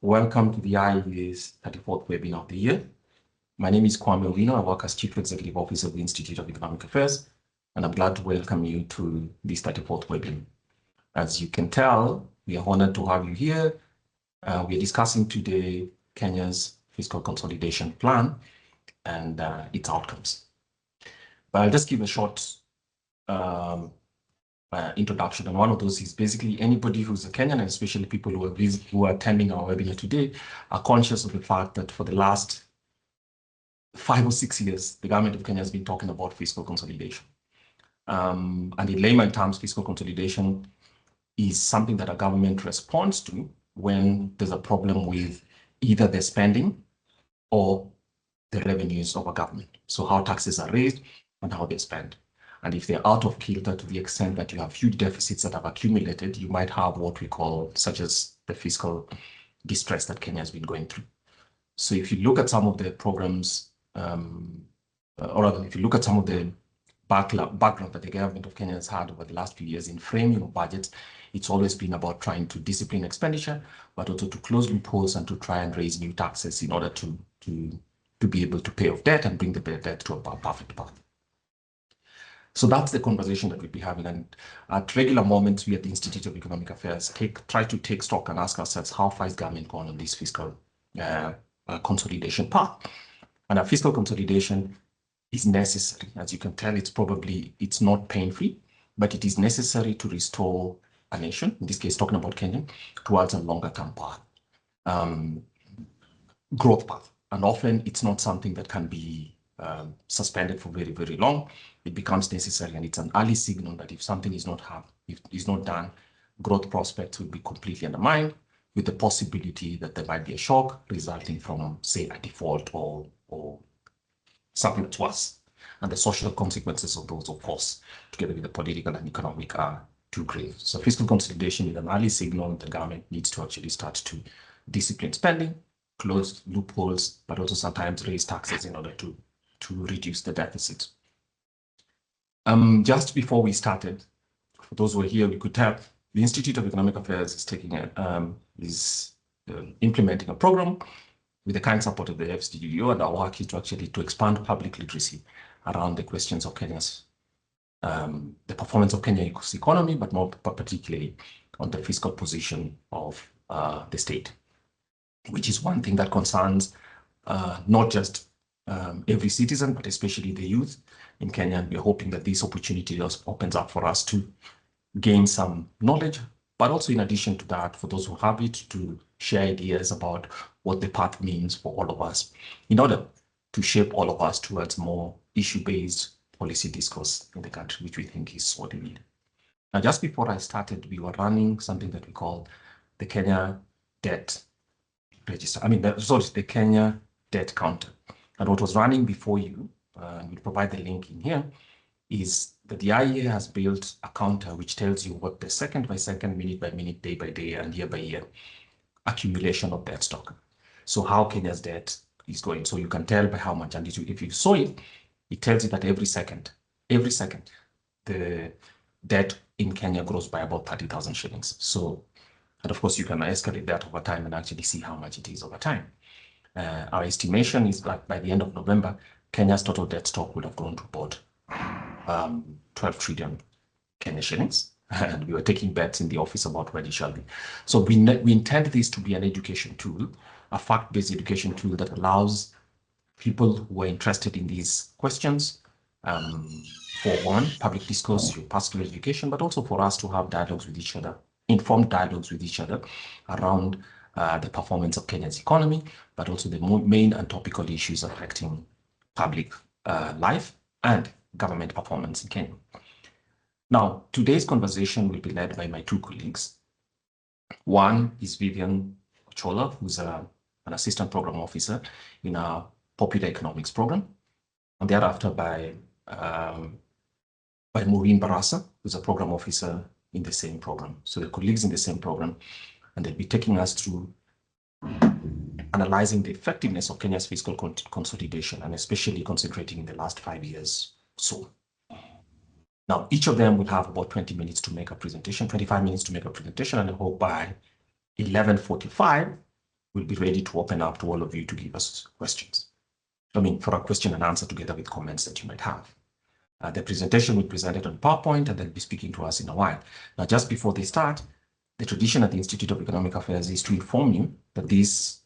Welcome to the IEA's 34th webinar of the year. My name is Kwame Owino. I work as Chief Executive Officer of the Institute of Economic Affairs, and I'm glad to welcome you to this 34th webinar. As you can tell, we are honored to have you here. We are discussing today Kenya's fiscal consolidation plan and its outcomes. But I'll just give a short introduction, and one of those is basically anybody who's a Kenyan, and especially people who are attending our webinar today, are conscious of the fact that for the last 5 or 6 years, the government of Kenya has been talking about fiscal consolidation. And in layman terms, fiscal consolidation is something that a government responds to when there's a problem with either the spending or the revenues of a government. So how taxes are raised and how they're spent. And if they're out of kilter to the extent that you have huge deficits that have accumulated, you might have what we call, such as the fiscal distress that Kenya has been going through. So if you look at some of the programs, or rather, if you look at some of the background that the government of Kenya has had over the last few years in framing of budgets, it's always been about trying to discipline expenditure, but also to close loopholes and to try and raise new taxes in order to be able to pay off debt and bring the debt to a perfect path. So that's the conversation that we'll be having. And at regular moments, we at the Institute of Economic Affairs try to take stock and ask ourselves, how far is government gone on this fiscal consolidation path? And our fiscal consolidation is necessary. As you can tell, it's not pain-free, but it is necessary to restore a nation, in this case, talking about Kenya, towards a longer-term path, growth path. And often it's not something that can be suspended for very, very long. It becomes necessary, and it's an early signal that if something is not done, growth prospects will be completely undermined, with the possibility that there might be a shock resulting from, say, a default or something that's worse. And the social consequences of those, of course, together with the political and economic, are too grave. So fiscal consolidation is an early signal that the government needs to actually start to discipline spending, close loopholes, but also sometimes raise taxes in order to reduce the deficit. Just before we started, for those who are here, we could tell the Institute of Economic Affairs is implementing a program with the kind support of the FCDO, and our work is to expand public literacy around the questions of Kenya's, the performance of Kenya's economy, but more particularly on the fiscal position of the state, which is one thing that concerns not just every citizen, but especially the youth in Kenya. And we're hoping that this opportunity just opens up for us to gain some knowledge, but also in addition to that, for those who have it, to share ideas about what the path means for all of us in order to shape all of us towards more issue-based policy discourse in the country, which we think is what we need. Now, just before I started, we were running something that we call the Kenya Debt Register. The Kenya Debt Counter. And what was running before you, and we'll provide the link in here, is that the IEA has built a counter which tells you what the second by second, minute by minute, day by day, and year by year accumulation of debt stock. So how Kenya's debt is going. So you can tell by how much. And if you saw it, it tells you that every second, the debt in Kenya grows by about 30,000 shillings. So, and of course, you can escalate that over time and actually see how much it is over time. Our estimation is that by the end of November, Kenya's total debt stock would have grown to about 12 trillion Kenya shillings. And we were taking bets in the office about when it shall be. So we intend this to be an education tool, a fact-based education tool that allows people who are interested in these questions, for one, public discourse through personal education, but also for us to have dialogues with each other, informed dialogues with each other around the performance of Kenya's economy, but also the main and topical issues affecting public life and government performance in Kenya. Now, today's conversation will be led by my two colleagues. One is Vivian Ochola, who's an assistant program officer in our popular economics program, and thereafter by Maureen Barasa, who's a program officer in the same program. So they're colleagues in the same program, and they'll be taking us through analyzing the effectiveness of Kenya's fiscal consolidation, and especially concentrating in the last 5 years or so. Now, each of them will have about 20 minutes to make a presentation, 25 minutes to make a presentation, and I hope by 11:45, we'll be ready to open up to all of you to give us questions. I mean, for a question and answer together with comments that you might have. The presentation will be presented on PowerPoint and they'll be speaking to us in a while. Now, just before they start, the tradition at the Institute of Economic Affairs is to inform you that this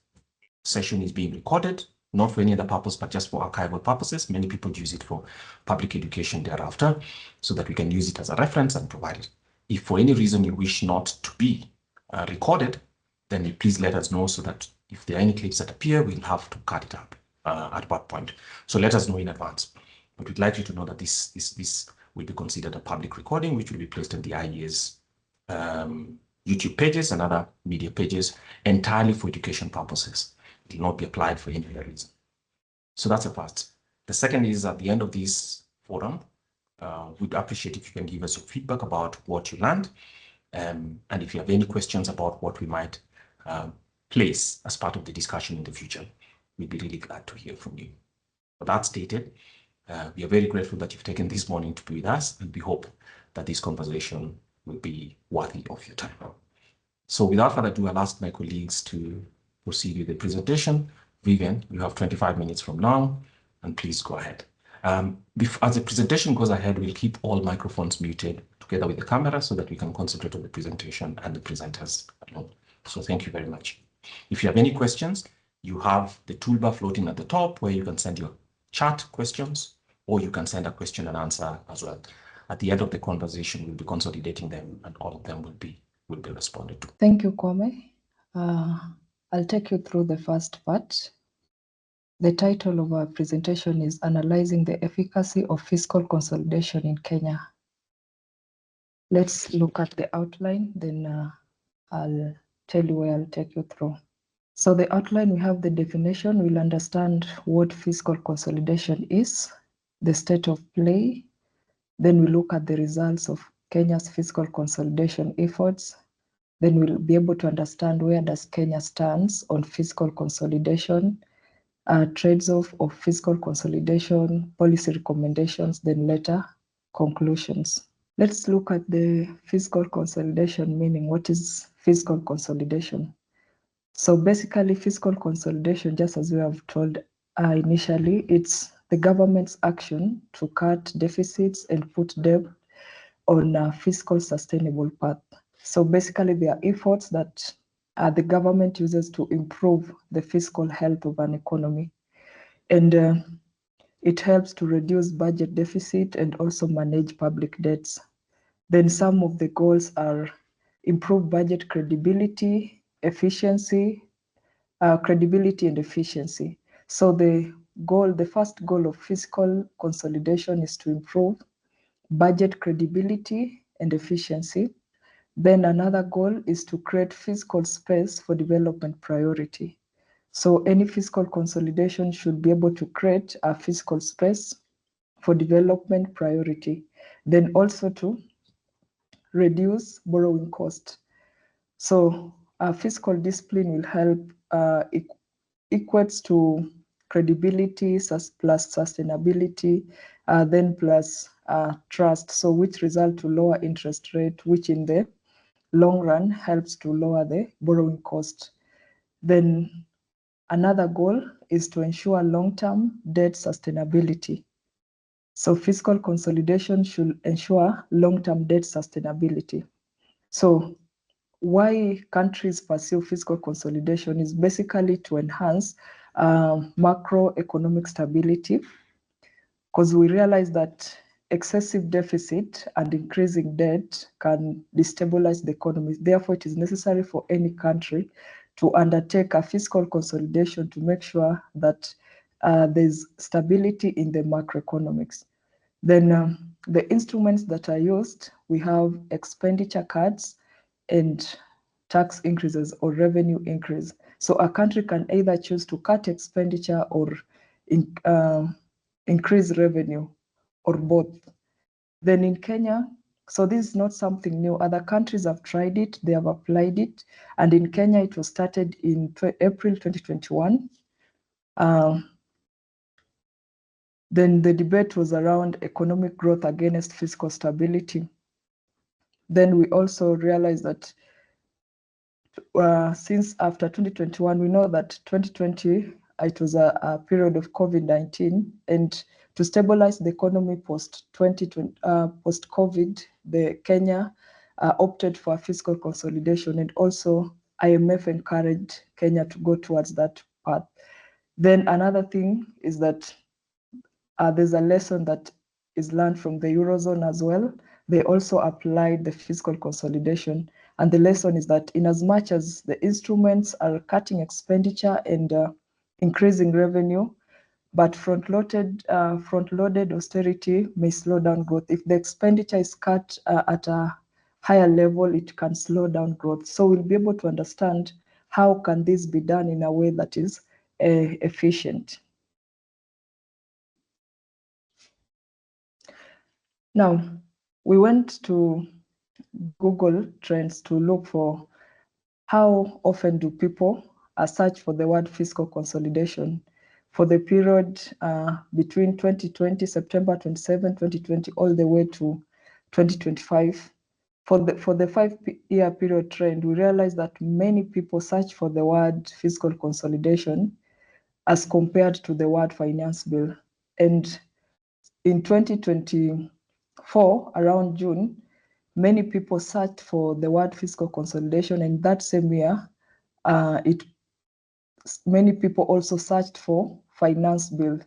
session is being recorded, not for any other purpose, but just for archival purposes. Many people use it for public education thereafter, so that we can use it as a reference and provide it. If for any reason you wish not to be recorded, then please let us know so that if there are any clips that appear, we'll have to cut it up at that point. So let us know in advance. But we'd like you to know that this will be considered a public recording, which will be placed on the IEA's YouTube pages and other media pages entirely for education purposes. It will not be applied for any other reason. So that's the first. The second is at the end of this forum, we'd appreciate if you can give us your feedback about what you learned. And if you have any questions about what we might place as part of the discussion in the future, we'd be really glad to hear from you. But that stated, we are very grateful that you've taken this morning to be with us, and we hope that this conversation will be worthy of your time. So without further ado, I'll ask my colleagues to proceed with the presentation. Vivian, you have 25 minutes from now, and please go ahead. As the presentation goes ahead, we'll keep all microphones muted together with the camera so that we can concentrate on the presentation and the presenters alone. So thank you very much. If you have any questions, you have the toolbar floating at the top where you can send your chat questions, or you can send a question and answer as well. At the end of the conversation, we'll be consolidating them and all of them will be responded to. Thank you, Kwame. I'll take you through the first part. The title of our presentation is Analyzing the Efficacy of Fiscal Consolidation in Kenya. Let's look at the outline, then I'll tell you where I'll take you through. So the outline, we have the definition. We'll understand what fiscal consolidation is, the state of play. Then we look at the results of Kenya's fiscal consolidation efforts. Then we'll be able to understand where does Kenya stands on fiscal consolidation, trades-off of fiscal consolidation, policy recommendations, then later conclusions. Let's look at the fiscal consolidation meaning. What is fiscal consolidation? So basically, fiscal consolidation, just as we have told initially, it's the government's action to cut deficits and put debt on a fiscal sustainable path. So basically, there are efforts that the government uses to improve the fiscal health of an economy. And it helps to reduce budget deficit and also manage public debts. Then some of the goals are improve budget credibility, efficiency, credibility and efficiency. So the first goal of fiscal consolidation is to improve budget credibility and efficiency. Then another goal is to create fiscal space for development priority. So any fiscal consolidation should be able to create a fiscal space for development priority. Then also to reduce borrowing cost. So fiscal discipline will help equates to credibility plus sustainability, then plus trust, so which result to lower interest rate, which in the long run helps to lower the borrowing cost. Then another goal is to ensure long-term debt sustainability. So fiscal consolidation should ensure long-term debt sustainability. So why countries pursue fiscal consolidation is basically to enhance macroeconomic stability, because we realize that excessive deficit and increasing debt can destabilize the economy. Therefore, it is necessary for any country to undertake a fiscal consolidation to make sure that there's stability in the macroeconomics. Then the instruments that are used, we have expenditure cuts and tax increases or revenue increase. So a country can either choose to cut expenditure or increase revenue, or both. Then in Kenya, so this is not something new. Other countries have tried it, they have applied it. And in Kenya, it was started in April 2021. Then the debate was around economic growth against fiscal stability. Then we also realized that since after 2021, we know that 2020, it was a period of COVID-19, and to stabilize the economy post-2020, post-COVID, the Kenya opted for a fiscal consolidation, and also IMF encouraged Kenya to go towards that path. Then another thing is that there's a lesson that is learned from the Eurozone as well. They also applied the fiscal consolidation. And the lesson is that in as much as the instruments are cutting expenditure and increasing revenue, but front-loaded austerity may slow down growth. If the expenditure is cut at a higher level, it can slow down growth. So we'll be able to understand how can this be done in a way that is efficient. Now, we went to Google Trends to look for how often do people search for the word fiscal consolidation for the period between 2020, September 27, 2020, all the way to 2025. For the 5-year period trend, we realized that many people search for the word fiscal consolidation as compared to the word finance bill. And in 2024, around June, many people searched for the word fiscal consolidation, and that same year, many people also searched for finance bill.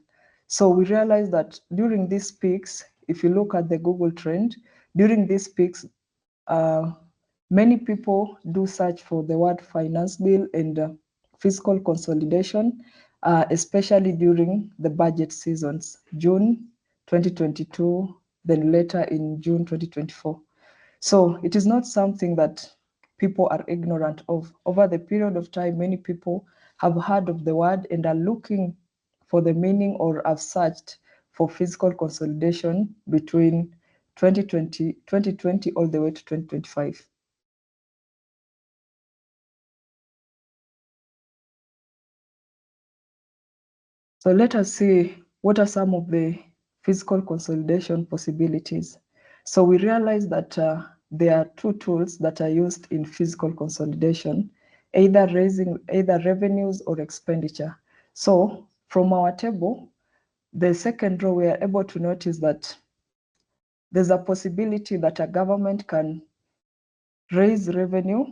So we realized that during these peaks, if you look at the Google trend, during these peaks, many people do search for the word finance bill and fiscal consolidation, especially during the budget seasons, June 2022, then later in June 2024. So it is not something that people are ignorant of. Over the period of time, many people have heard of the word and are looking for the meaning or have searched for fiscal consolidation between 2020 all the way to 2025. So let us see what are some of the fiscal consolidation possibilities. So we realize that there are two tools that are used in fiscal consolidation, either revenues or expenditure. So from our table, the second row, we are able to notice that there's a possibility that a government can raise revenue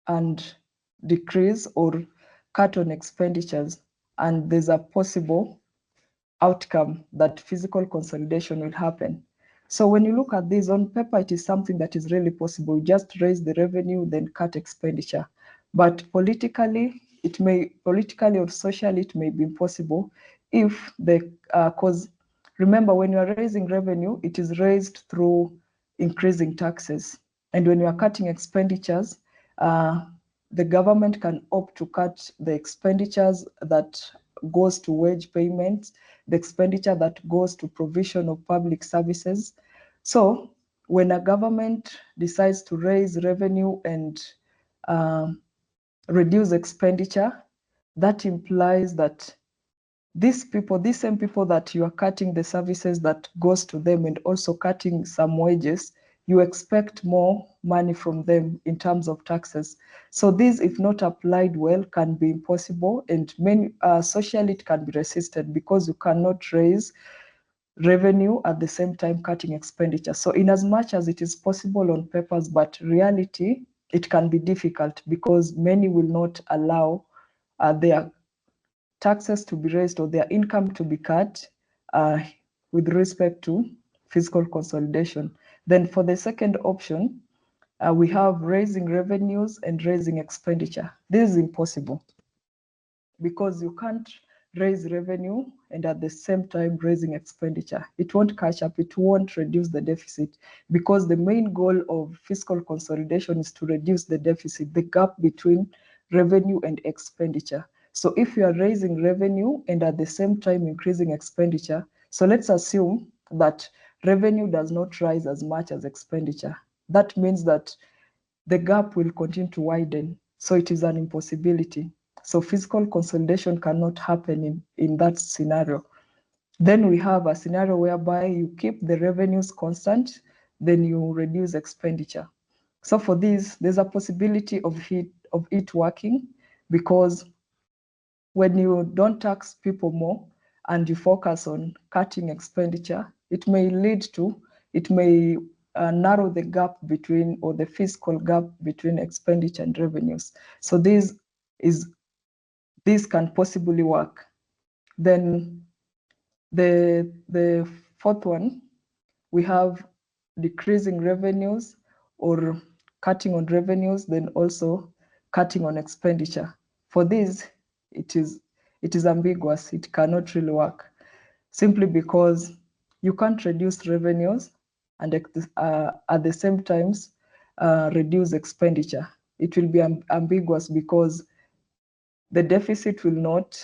and decrease or cut on expenditures, and there's a possible outcome that fiscal consolidation will happen. So when you look at this on paper, it is something that is really possible. You just raise the revenue, then cut expenditure. But politically or socially, it may be impossible if cause remember, when you are raising revenue, it is raised through increasing taxes. And when you are cutting expenditures, the government can opt to cut the expenditures that goes to wage payments, the expenditure that goes to provision of public services. So when a government decides to raise revenue and reduce expenditure, that implies that these same people that you are cutting the services that goes to them and also cutting some wages, you expect more money from them in terms of taxes. So this, if not applied well, can be impossible, and socially it can be resisted because you cannot raise revenue at the same time cutting expenditure. So in as much as it is possible on papers, but reality, it can be difficult because many will not allow their taxes to be raised or their income to be cut with respect to fiscal consolidation. Then for the second option, we have raising revenues and raising expenditure. This is impossible because you can't raise revenue and at the same time raising expenditure. It won't catch up, it won't reduce the deficit, because the main goal of fiscal consolidation is to reduce the deficit, the gap between revenue and expenditure. So if you are raising revenue and at the same time increasing expenditure, so let's assume that revenue does not rise as much as expenditure. That means that the gap will continue to widen. So it is an impossibility. So fiscal consolidation cannot happen in that scenario. Then we have a scenario whereby you keep the revenues constant, then you reduce expenditure. So for this, there's a possibility of it working, because when you don't tax people more and you focus on cutting expenditure, it may narrow the gap between, or the fiscal gap between expenditure and revenues. So this can possibly work. Then the fourth one, we have decreasing revenues or cutting on revenues, then also cutting on expenditure. For this, it is ambiguous. It cannot really work, simply because you can't reduce revenues and at the same time reduce expenditure. It will be ambiguous, because the deficit will not,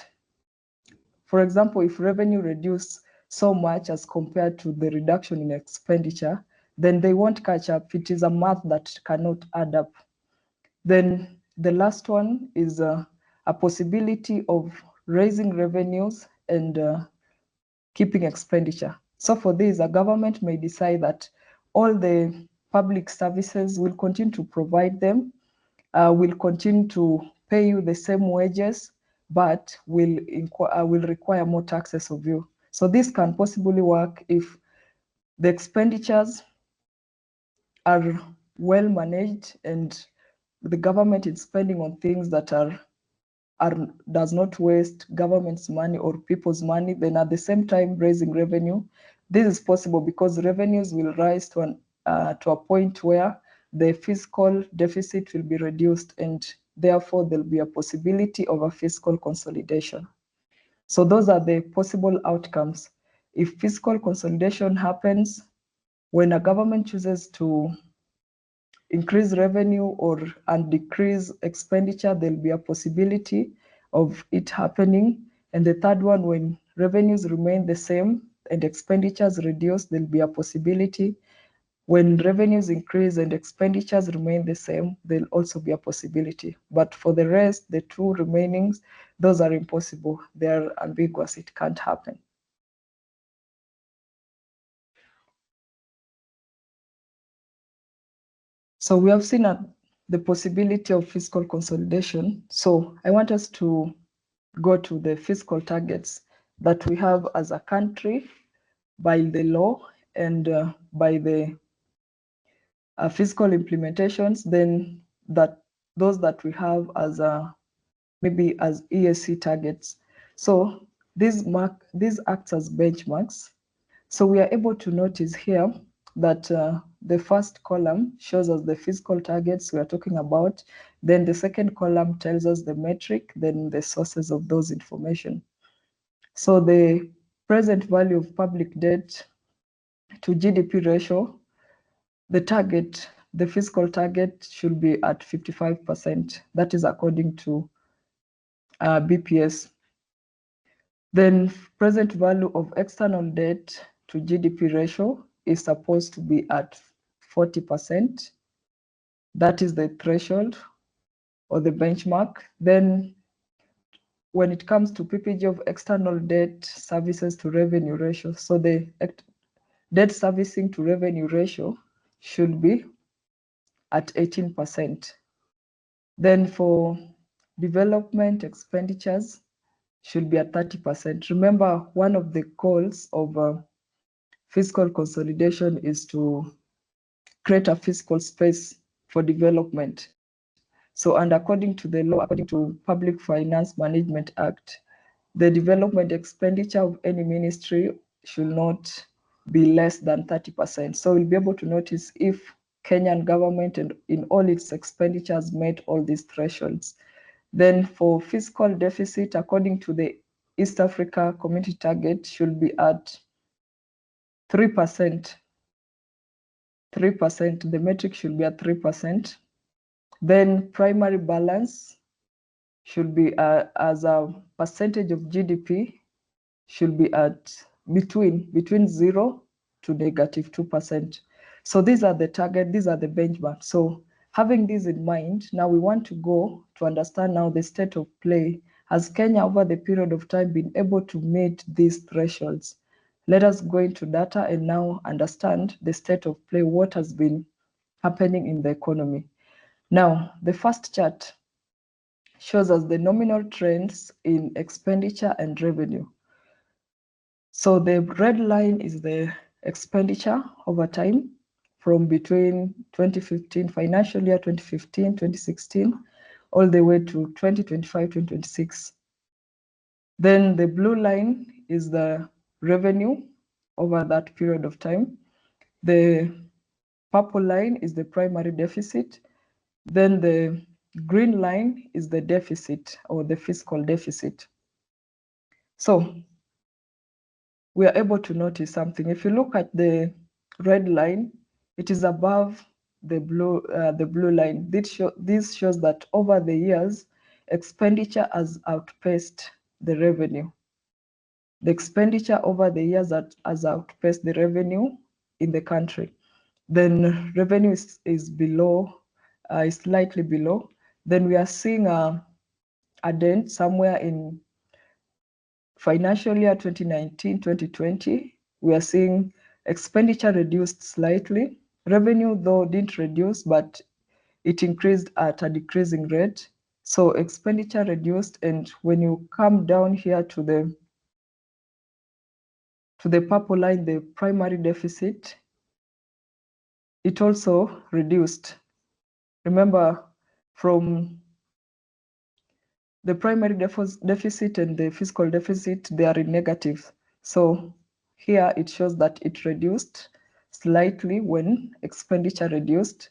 for example, if revenue reduce so much as compared to the reduction in expenditure, then they won't catch up. It is a math that cannot add up. Then the last one is a possibility of raising revenues and keeping expenditure. So for this, a government may decide that all the public services will continue to provide them, will continue to pay you the same wages, but will require more taxes of you. So this can possibly work if the expenditures are well managed and the government is spending on things that does not waste government's money or people's money, then at the same time raising revenue. This is possible because revenues will rise to a point where the fiscal deficit will be reduced, and therefore there'll be a possibility of a fiscal consolidation. So those are the possible outcomes. If fiscal consolidation happens, when a government chooses to increase revenue and decrease expenditure, there'll be a possibility of it happening. And the third one, when revenues remain the same and expenditures reduce, there'll be a possibility. When revenues increase and expenditures remain the same, there'll also be a possibility. But for the rest, the two remainings, those are impossible. They're ambiguous. It can't happen. So we have seen the possibility of fiscal consolidation. So I want us to go to the fiscal targets that we have as a country by the law and by the fiscal implementations, then those that we have as maybe as ESC targets. So these acts as benchmarks. So we are able to notice here that the first column shows us the fiscal targets we are talking about. Then the second column tells us the metric, then the sources of those information. So the present value of public debt to GDP ratio, the fiscal target should be at 55%. That is according to BPS. Then present value of external debt to GDP ratio is supposed to be at 40%. That is the threshold or the benchmark. Then when it comes to PPG of external debt services to revenue ratio, so the debt servicing to revenue ratio should be at 18%. Then for development expenditures should be at 30%. Remember, one of the goals of fiscal consolidation is to create a fiscal space for development. So, and according to the law, according to Public Finance Management Act, the development expenditure of any ministry should not be less than 30%. So we'll be able to notice if Kenyan government and in all its expenditures met all these thresholds. Then for fiscal deficit, according to the East Africa Community target, should be at 3%. 3%, the metric should be at 3%. Then primary balance should be as a percentage of GDP should be at between 0 to -2%. So these are the target, these are the benchmarks. So having this in mind, now we want to go to understand now the state of play. Has Kenya over the period of time been able to meet these thresholds? Let us go into data and now understand the state of play, what has been happening in the economy. Now, the first chart shows us the nominal trends in expenditure and revenue. So the red line is the expenditure over time from between 2015, financial year 2015, 2016, all the way to 2025, 2026. Then the blue line is the revenue over that period of time. The purple line is the primary deficit. Then the green line is the deficit or the fiscal deficit. So we are able to notice something. If you look at the red line, it is above the blue line. This shows that over the years, expenditure has outpaced the revenue. The expenditure over the years has outpaced the revenue in the country. Then revenue is below, is slightly below. Then we are seeing a dent somewhere in financial year 2019, 2020. We are seeing expenditure reduced slightly. Revenue, though, didn't reduce, but it increased at a decreasing rate. So expenditure reduced, and when you come down here to the purple line, the primary deficit, it also reduced. Remember, from the primary deficit and the fiscal deficit, they are in negative. So here it shows that it reduced slightly when expenditure reduced.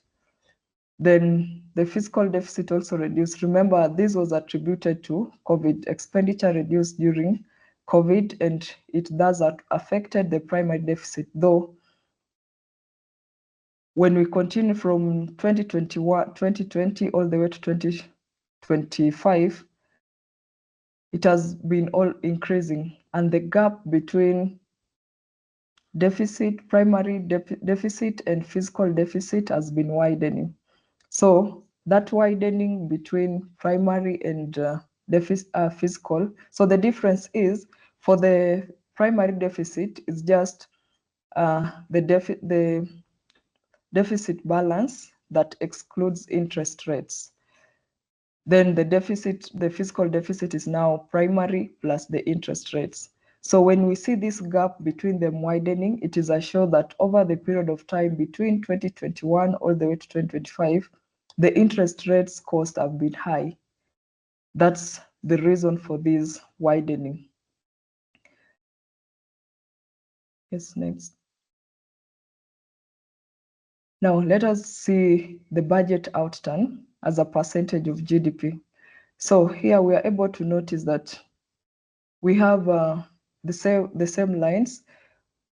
Then the fiscal deficit also reduced. Remember, this was attributed to COVID. Expenditure reduced during COVID, and it thus affected the primary deficit. Though, when we continue from 2020 all the way to 2025, it has been all increasing, and the gap between primary deficit and fiscal deficit has been widening. So that widening between primary and fiscal, so the difference is for the primary deficit is just the deficit balance that excludes interest rates. Then the fiscal deficit is now primary plus the interest rates. So when we see this gap between them widening, it is a show that over the period of time between 2021 all the way to 2025, the interest rates cost have been high. That's the reason for this widening. Yes, next. Now let us see the budget outturn as a percentage of GDP. So here we are able to notice that we have the same lines,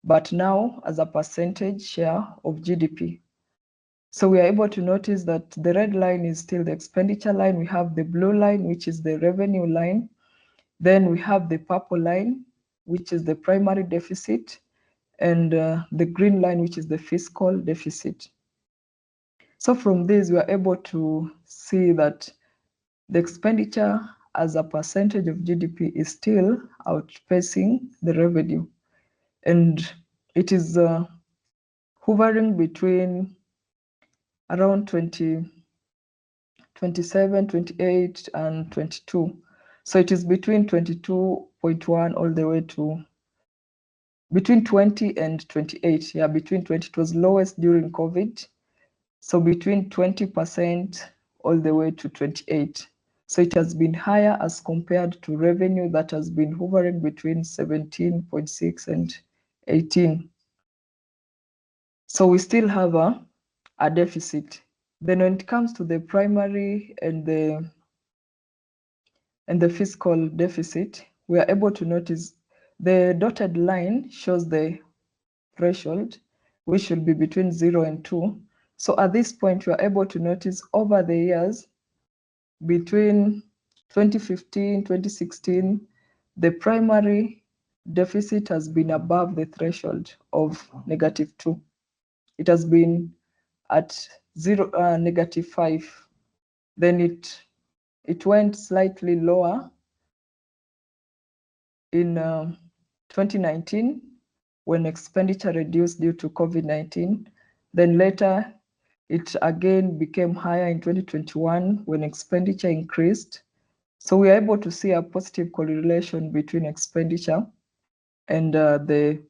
but now as a percentage share of GDP. So we are able to notice that the red line is still the expenditure line. We have the blue line, which is the revenue line. Then we have the purple line, which is the primary deficit, and the green line, which is the fiscal deficit. So from this, we are able to see that the expenditure as a percentage of GDP is still outpacing the revenue. And it is hovering between around 27, 28, and 22. So it is between 22.1 all the way to between 20 and 28. Yeah, between 20. It was lowest during COVID. So between 20% all the way to 28. So it has been higher as compared to revenue that has been hovering between 17.6 and 18. So we still have a deficit. Then when it comes to the primary and the fiscal deficit, we are able to notice the dotted line shows the threshold, which should be between 0 and 2. So at this point, we are able to notice over the years, between 2015, 2016, the primary deficit has been above the threshold of -2. It has been at -5. Then it went slightly lower in 2019 when expenditure reduced due to COVID-19. Then later It again became higher in 2021 when expenditure increased. So we are able to see a positive correlation between expenditure and the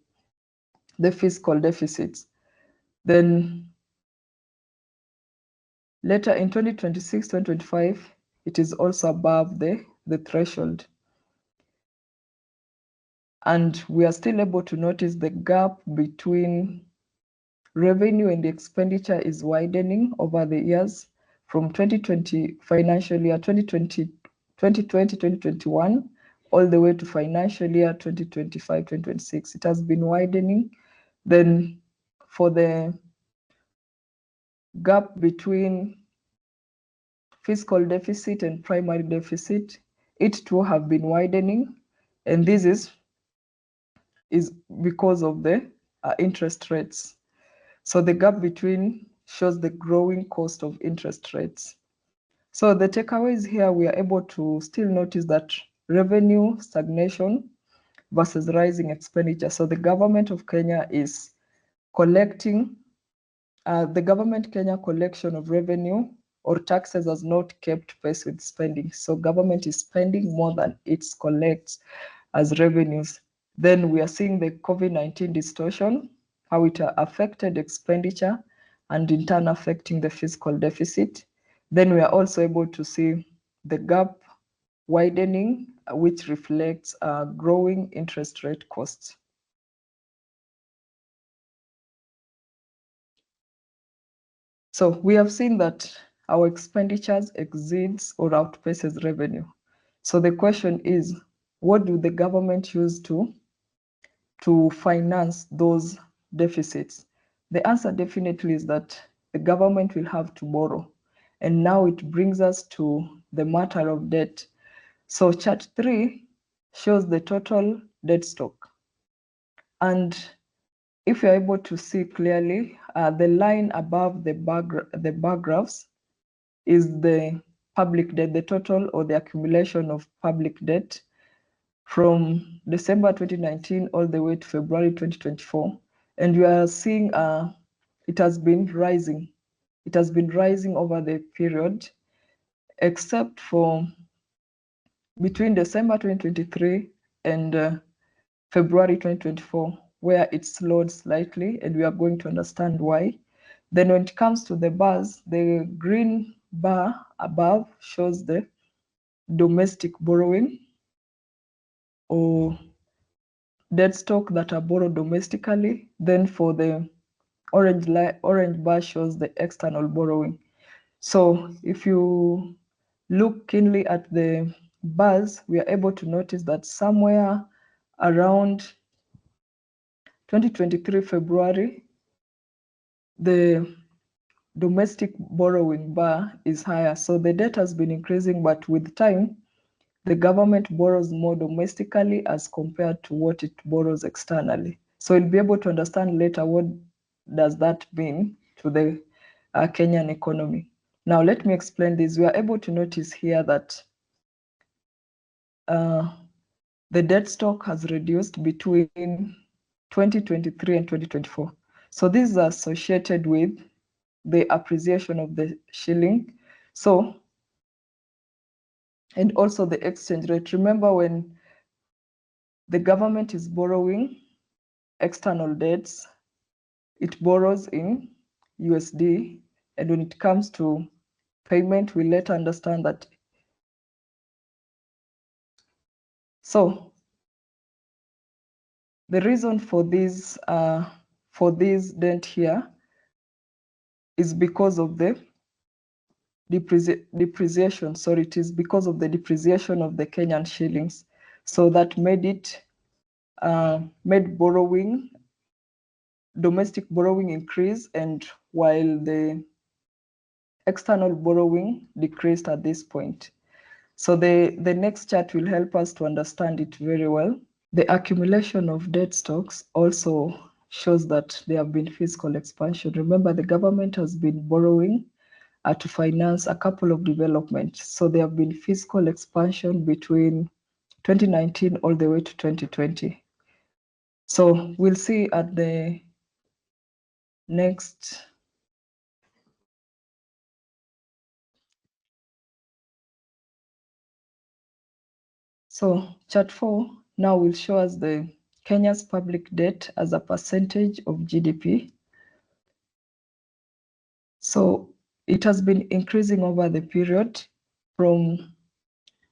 fiscal deficits. Then later in 2026, 2025, it is also above the threshold. And we are still able to notice the gap between revenue and expenditure is widening over the years from 2020 financial year 2020, 2021, all the way to financial year 2025, 2026. It has been widening. Then for the gap between fiscal deficit and primary deficit, it too have been widening. And this is because of the interest rates. So the gap between shows the growing cost of interest rates. So the takeaways here, we are able to still notice that revenue stagnation versus rising expenditure. So the government of Kenya is collecting, the government Kenya collection of revenue or taxes has not kept pace with spending. So government is spending more than it collects as revenues. Then we are seeing the COVID-19 distortion, how it affected expenditure and in turn affecting the fiscal deficit. Then we are also able to see the gap widening, which reflects growing interest rate costs. So we have seen that our expenditures exceeds or outpaces revenue. So the question is, what do the government use to finance those deficits? The answer definitely is that the government will have to borrow. And now it brings us to the matter of debt. So chart 3 shows the total debt stock. And if you're able to see clearly, the line above the bar graphs is the public debt, the total or the accumulation of public debt from December 2019 all the way to February 2024. And you are seeing it has been rising. It has been rising over the period, except for between December 2023 and February 2024, where it slowed slightly, and we are going to understand why. Then when it comes to the bars, the green bar above shows the domestic borrowing or debt stock that are borrowed domestically. Then for the orange bar shows the external borrowing. So if you look keenly at the bars, we are able to notice that somewhere around 2023 February, the domestic borrowing bar is higher. So the debt has been increasing, but with time, the government borrows more domestically as compared to what it borrows externally. So you'll be able to understand later what does that mean to the Kenyan economy. Now let me explain this. We are able to notice here that the debt stock has reduced between 2023 and 2024. So this is associated with the appreciation of the shilling. So, and also the exchange rate. Remember, when the government is borrowing external debts, it borrows in USD. And when it comes to payment, we later understand that. So the reason for this dent here is because of the depreciation. Sorry, it is because of the depreciation of the Kenyan shillings. So that made it made borrowing, domestic borrowing increase, and while the external borrowing decreased at this point. So the next chart will help us to understand it very well. The accumulation of debt stocks also shows that there have been fiscal expansion. Remember, the government has been borrowing to finance a couple of developments. So there have been fiscal expansion between 2019 all the way to 2020. So we'll see at the next So chart 4 now will show us the Kenya's public debt as a percentage of GDP. So it has been increasing over the period from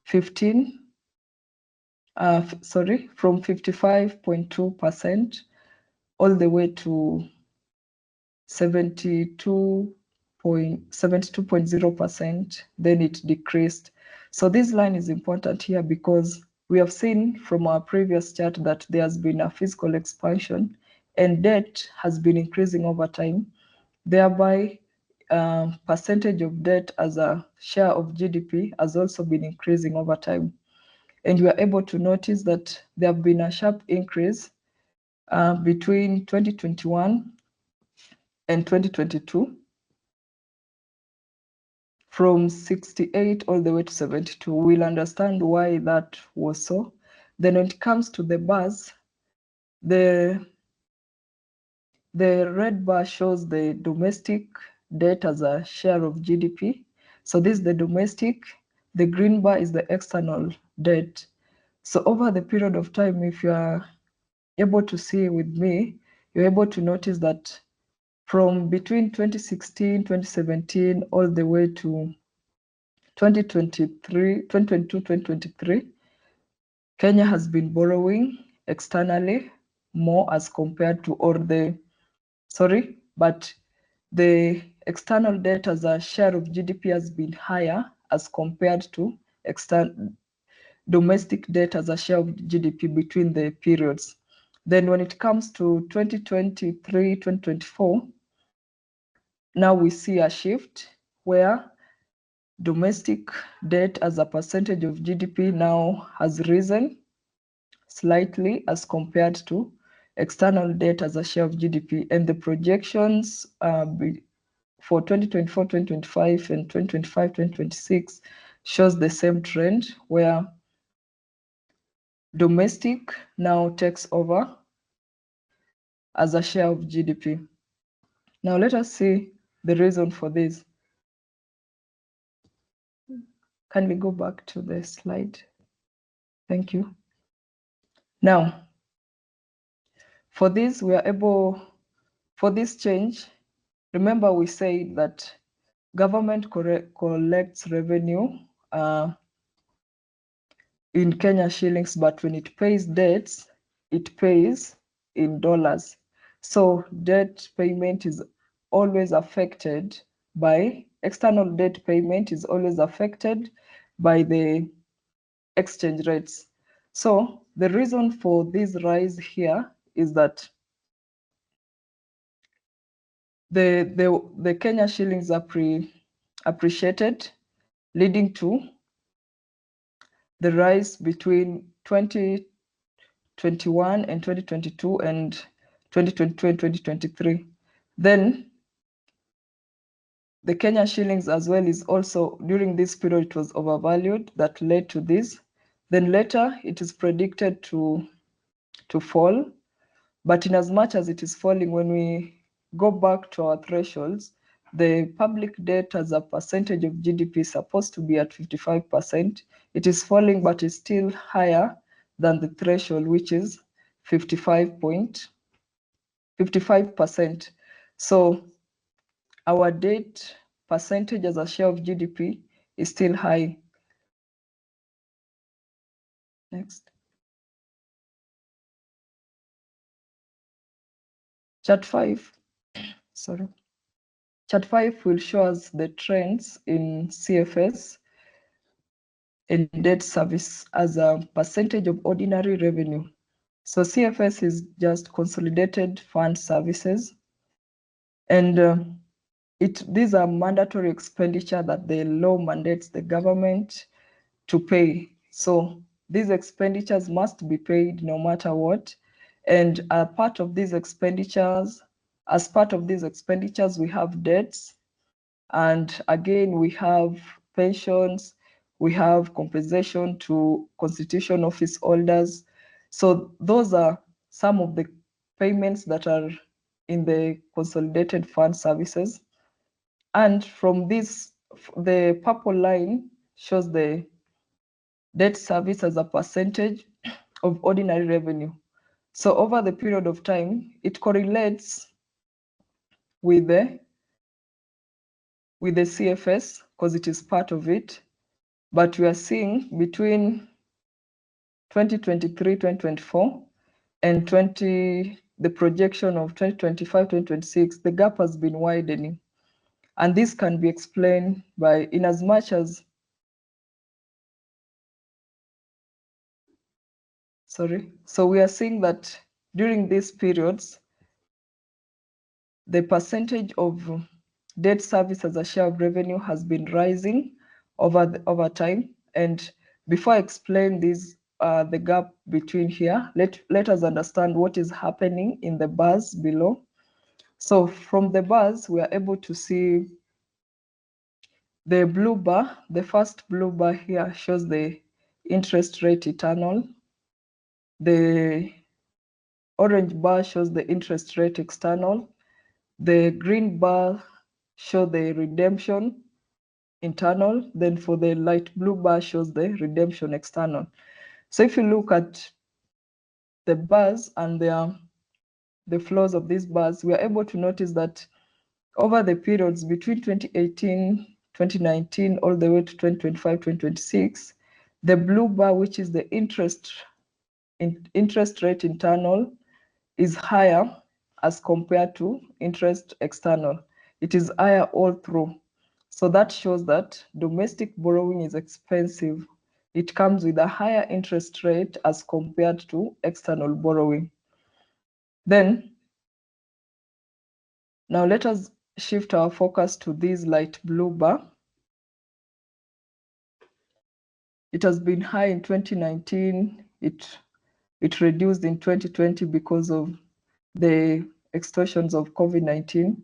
55.2% all the way to 72.0%, then it decreased. So this line is important here because we have seen from our previous chart that there has been a fiscal expansion and debt has been increasing over time, thereby percentage of debt as a share of GDP has also been increasing over time. And we are able to notice that there have been a sharp increase between 2021 and 2022 from 68 all the way to 72. We'll understand why that was so. Then when it comes to the bars, the red bar shows the domestic debt as a share of GDP. So this is the domestic. The green bar is the external debt. So over the period of time, if you are able to see with me, you're able to notice that from between 2016, 2017, all the way to 2022, 2023, Kenya has been borrowing externally more as compared to but the external debt as a share of GDP has been higher as compared to domestic debt as a share of GDP between the periods. Then when it comes to 2023, 2024, now we see a shift where domestic debt as a percentage of GDP now has risen slightly as compared to external debt as a share of GDP. And the projections for 2024, 2025, and 2025, 2026 shows the same trend where domestic now takes over as a share of GDP. Now let us see the reason for this. Can we go back to the slide? Thank you. Now, for this, for this change, remember we said that government collects revenue in Kenya shillings, but when it pays debts, it pays in dollars. So debt payment is always affected by, external debt payment is always affected by the exchange rates. So the reason for this rise here is that the Kenya shillings appreciated, leading to the rise between 2021 and 2022 and 2022 and 2023. Then the Kenya shillings as well is also, during this period, it was overvalued, that led to this. Then later, it is predicted to fall. But in as much as it is falling, when we go back to our thresholds, the public debt as a percentage of GDP is supposed to be at 55%. It is falling, but is still higher than the threshold, which is 55%. So our debt percentage as a share of GDP is still high. Next. Chart 5, sorry. Chart 5 will show us the trends in CFS and debt service as a percentage of ordinary revenue. So CFS is just consolidated fund services. And these are mandatory expenditure that the law mandates the government to pay. So these expenditures must be paid no matter what. And as part of these expenditures, we have debts. And again, we have pensions, we have compensation to constitution office holders. So those are some of the payments that are in the consolidated fund services. And from this, the purple line shows the debt service as a percentage of ordinary revenue. So over the period of time, it correlates with the CFS because it is part of it. But we are seeing between 2023, 2024, and the projection of 2025, 2026, the gap has been widening. And this can be explained by, in as much as, so we are seeing that during these periods, the percentage of debt service as a share of revenue has been rising over time. And before I explain this, the gap between here, let us understand what is happening in the bars below. So from the bars, we are able to see the blue bar. The first blue bar here shows the interest rate eternal. The orange bar shows the interest rate external. The green bar shows the redemption internal. Then for the light blue bar shows the redemption external. So if you look at the bars and the flows of these bars, we are able to notice that over the periods between 2018, 2019, all the way to 2025, 2026, the blue bar, which is the interest rate internal, is higher as compared to interest external. It is higher all through. So that shows that domestic borrowing is expensive. It comes with a higher interest rate as compared to external borrowing. Then, now let us shift our focus to this light blue bar. It has been high in 2019. It reduced in 2020 because of the extortions of COVID-19.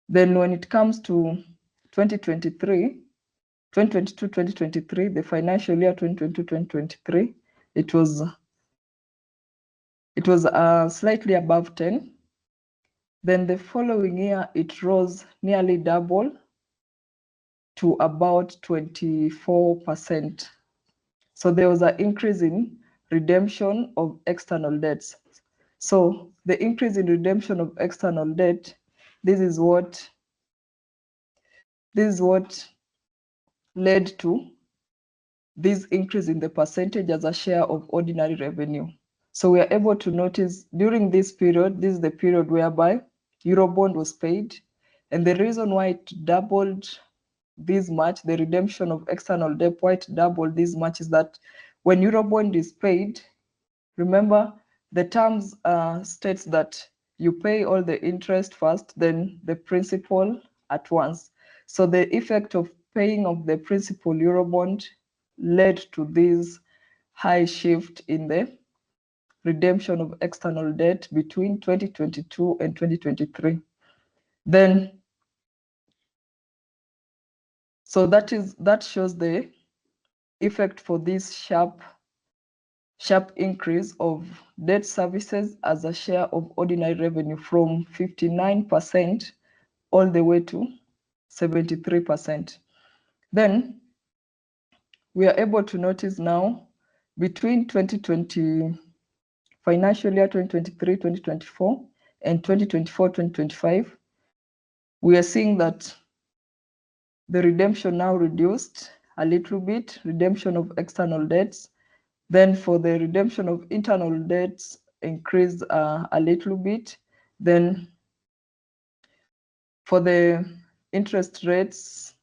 Then when it comes to 2023, 2022, 2023, the financial year 2022, 2023, it was slightly above 10. Then the following year, it rose nearly double to about 24%. So there was an increase in redemption of external debts. So the increase in redemption of external debt, this is what led to this increase in the percentage as a share of ordinary revenue. So we are able to notice during this period, this is the period whereby Eurobond was paid. And the reason why it doubled this much, the redemption of external debt, why it doubled this much is that when Eurobond is paid, remember the terms states that you pay all the interest first, then the principal at once. So the effect of paying of the principal Eurobond led to this high shift in the redemption of external debt between 2022 and 2023. Then, so that shows the effect for this sharp increase of debt services as a share of ordinary revenue from 59% all the way to 73%. Then we are able to notice now between 2020 financial year 2023, 2024 and 2024, 2025, we are seeing that the redemption now reduced a little bit, redemption of external debts. Then for the redemption of internal debts increased a little bit. Then for the interest rates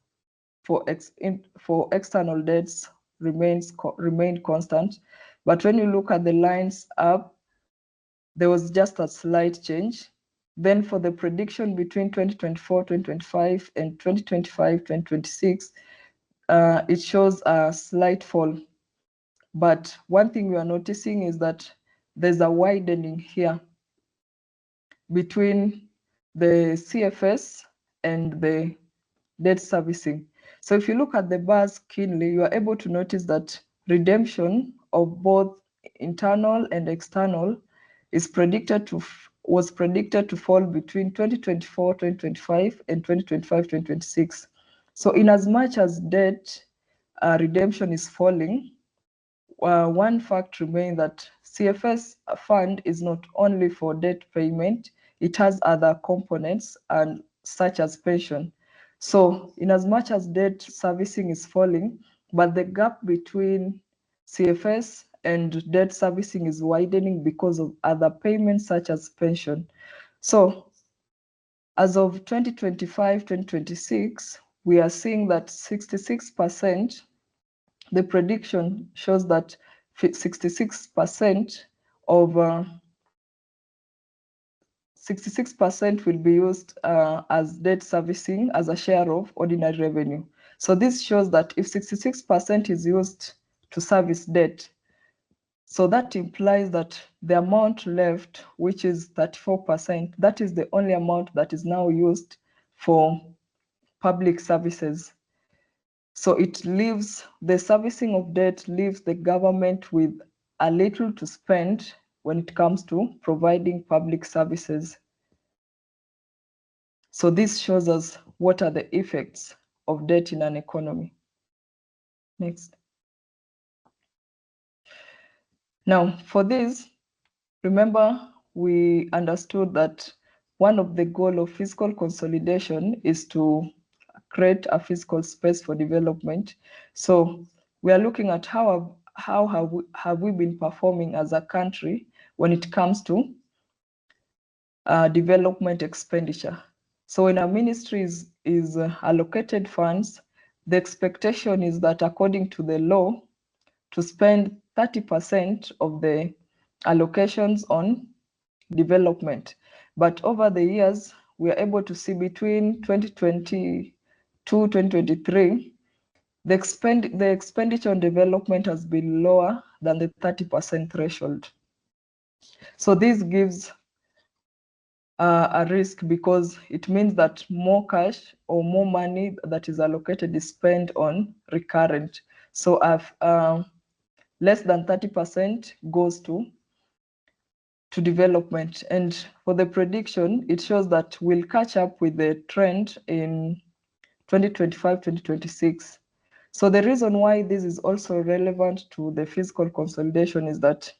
for external debts remained constant. But when you look at the lines up, there was just a slight change. Then for the prediction between 2024, 2025 and 2025, 2026, it shows a slight fall. But one thing we are noticing is that there's a widening here between the CFS and the debt servicing. So if you look at the bars keenly, you are able to notice that redemption of both internal and external was predicted to fall between 2024, 2025 and 2025, 2026. So in as much as debt redemption is falling, one fact remains that CFS fund is not only for debt payment, it has other components and such as pension. So in as much as debt servicing is falling, but the gap between CFS and debt servicing is widening because of other payments such as pension. So as of 2025-2026, we are seeing that 66%, the prediction shows that 66% of 66% will be used as debt servicing as a share of ordinary revenue. So this shows that if 66% is used to service debt, so that implies that the amount left, which is 34%, that is the only amount that is now used for public services. So it leaves, the servicing of debt leaves the government with a little to spend when it comes to providing public services. So this shows us what are the effects of debt in an economy. Next. Now, for this, remember we understood that one of the goals of fiscal consolidation is to create a fiscal space for development. So we are looking at how have we been performing as a country when it comes to development expenditure. So when a ministry is allocated funds, the expectation is that according to the law, to spend 30% of the allocations on development. But over the years, we are able to see between 2022, 2023, the expenditure on development has been lower than the 30% threshold. So this gives a risk because it means that more cash or more money that is allocated is spent on recurrent. So less than 30% goes to development. And for the prediction, it shows that we'll catch up with the trend in 2025, 2026. So the reason why this is also relevant to the fiscal consolidation is that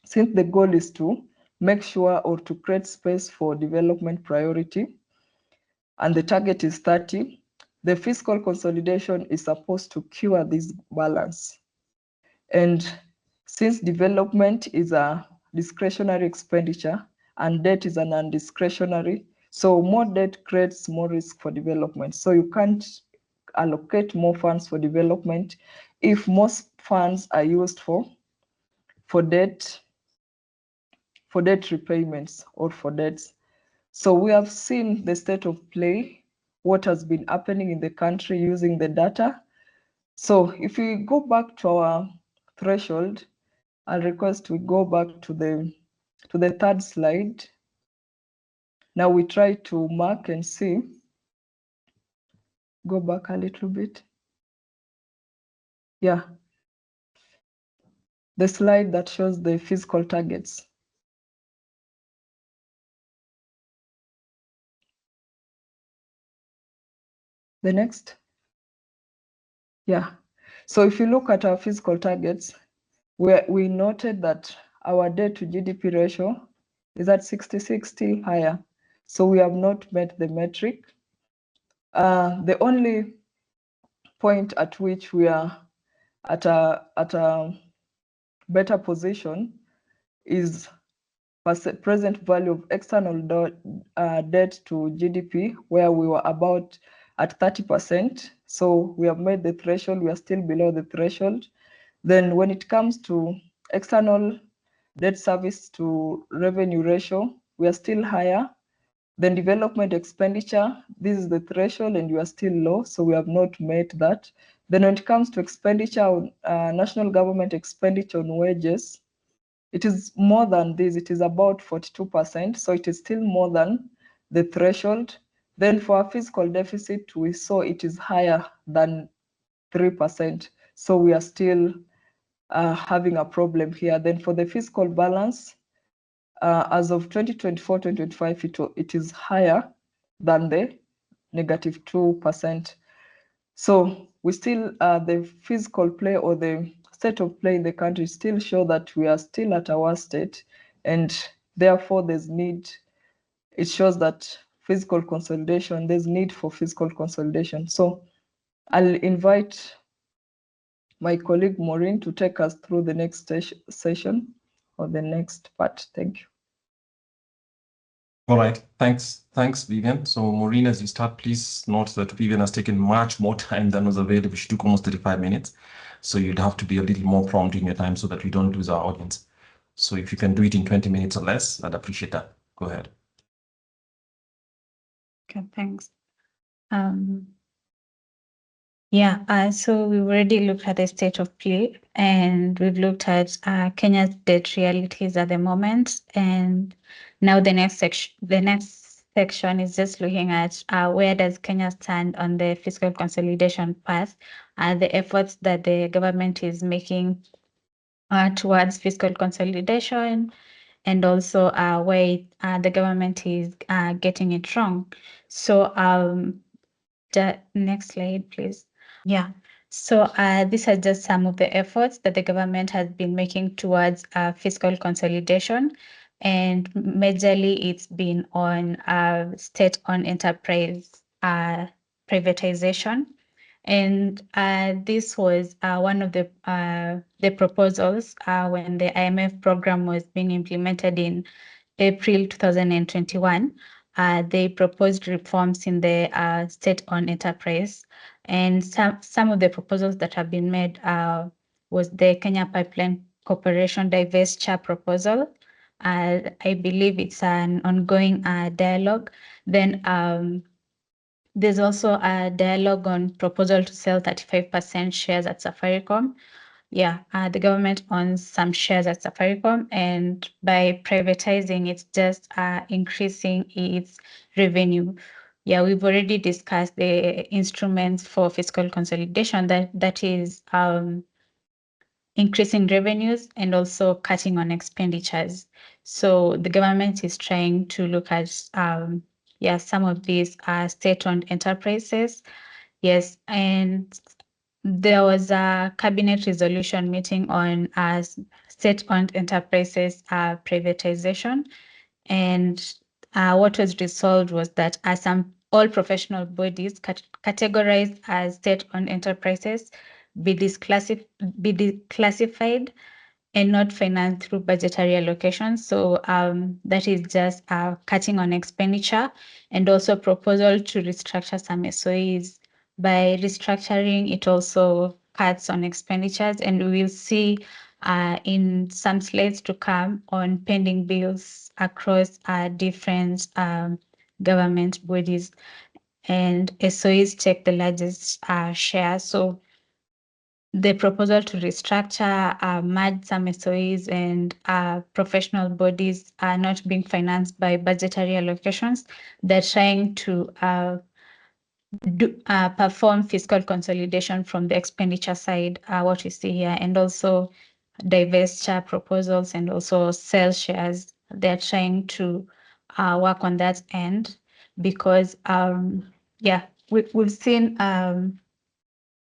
since the goal is to make sure or to create space for development priority, and the target is 30, the fiscal consolidation is supposed to cure this balance. And since development is a discretionary expenditure and debt is an undiscretionary, so more debt creates more risk for development. So you can't allocate more funds for development if most funds are used for debt repayments or for debts. So we have seen the state of play, what has been happening in the country using the data. So if we go back to our threshold, I'll request we go back to the third slide. Now we try to mark and see. Go back a little bit. Yeah. The slide that shows the fiscal targets. The next. Yeah. So if you look at our fiscal targets, we noted that our debt to GDP ratio is at 66, still higher. So we have not met the metric. The only point at which we are at a better position is present value of external debt to GDP, where we were about at 30%. So we have made the threshold, we are still below the threshold. Then when it comes to external debt service to revenue ratio, we are still higher. Then development expenditure, this is the threshold and we are still low, so we have not met that. Then when it comes to expenditure on national government expenditure on wages, it is more than this, it is about 42%, so it is still more than the threshold. Then for our fiscal deficit, we saw it is higher than 3%, so we are still having a problem here. Then for the fiscal balance, as of 2024-2025, it is higher than the -2%. So we still, the fiscal play or the state of play in the country still show that we are still at our state, and therefore it shows that fiscal consolidation, there's need for fiscal consolidation. So I'll invite my colleague Maureen to take us through the next session or the next part. Thank you. All right, thanks, Vivian. So Maureen, as you start, please note that Vivian has taken much more time than was available. She took almost 35 minutes. So you'd have to be a little more prompt in your time so that we don't lose our audience. So if you can do it in 20 minutes or less, I'd appreciate that. Go ahead. Okay, thanks. So we've already looked at the state of play, and we've looked at Kenya's debt realities at the moment. And now the next section is just looking at where does Kenya stand on the fiscal consolidation path, the efforts that the government is making towards fiscal consolidation, and also where the government is getting it wrong. So the next slide, please. So these are just some of the efforts that the government has been making towards fiscal consolidation, and majorly it's been on state-owned enterprise privatization. And this was one of the proposals when the IMF program was being implemented in April 2021. They proposed reforms in the state-owned enterprise. And some of the proposals that have been made was the Kenya Pipeline Corporation divestiture proposal. I believe it's an ongoing dialogue. Then there's also a dialogue on proposal to sell 35% shares at Safaricom. The government owns some shares at Safaricom, and by privatizing, it's just increasing its revenue. We've already discussed the instruments for fiscal consolidation, that is increasing revenues and also cutting on expenditures. So the government is trying to look at some of these state-owned enterprises. Yes, and there was a cabinet resolution meeting on state-owned enterprises privatization, and what was resolved was that all professional bodies categorized as state-owned enterprises be declassified and not financed through budgetary allocations. So that is just cutting on expenditure, and also proposal to restructure some SOEs. By restructuring, it also cuts on expenditures, and we will see in some slides to come on pending bills across different government bodies, and SOEs take the largest share. So the proposal to restructure, merge some SOEs, and professional bodies are not being financed by budgetary allocations. They're trying to perform fiscal consolidation from the expenditure side, what you see here, and also divestiture proposals and also sell shares. They're trying to work on that end because, we've seen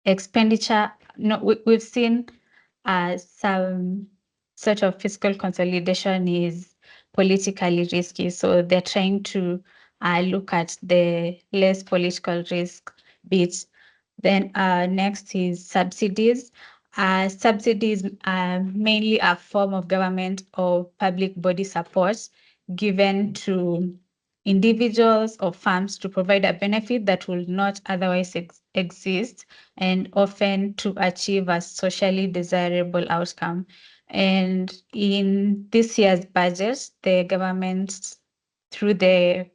expenditure. No, we've seen some sort of fiscal consolidation is politically risky. So they're trying to look at the less political risk bits. Then next is subsidies. Subsidies are mainly a form of government or public body support given to individuals or firms to provide a benefit that will not otherwise exist, and often to achieve a socially desirable outcome. And in this year's budget, the government, through the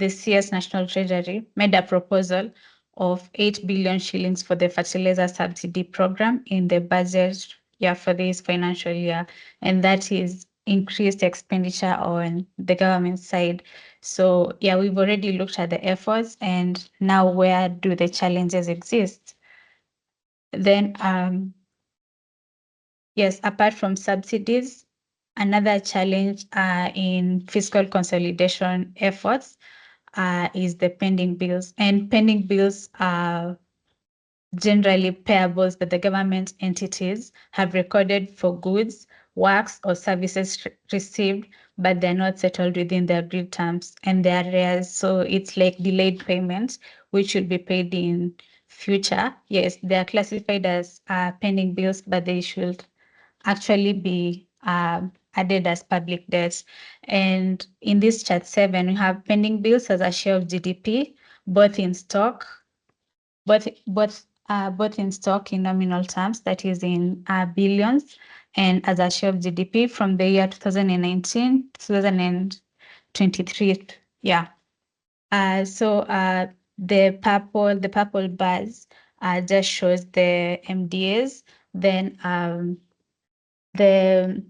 CS National Treasury, made a proposal of 8 billion shillings for the fertilizer subsidy program in the budget for this financial year, and that is increased expenditure on the government side. So we've already looked at the efforts, and now where do the challenges exist? Then yes, apart from subsidies, another challenge in fiscal consolidation efforts is the pending bills. And pending bills are generally payables that the government entities have recorded for goods, works, or services received, but they're not settled within the agreed terms, and they're arrears. So it's like delayed payments, which will be paid in future. Yes, they are classified as pending bills, but they should actually be added as public debts. And in this chart 7, we have pending bills as a share of GDP, both in stock, both in stock in nominal terms, that is in billions, and as a share of GDP from the year 2019 to 2023. Yeah. So the purple bars just shows the MDAs. Then the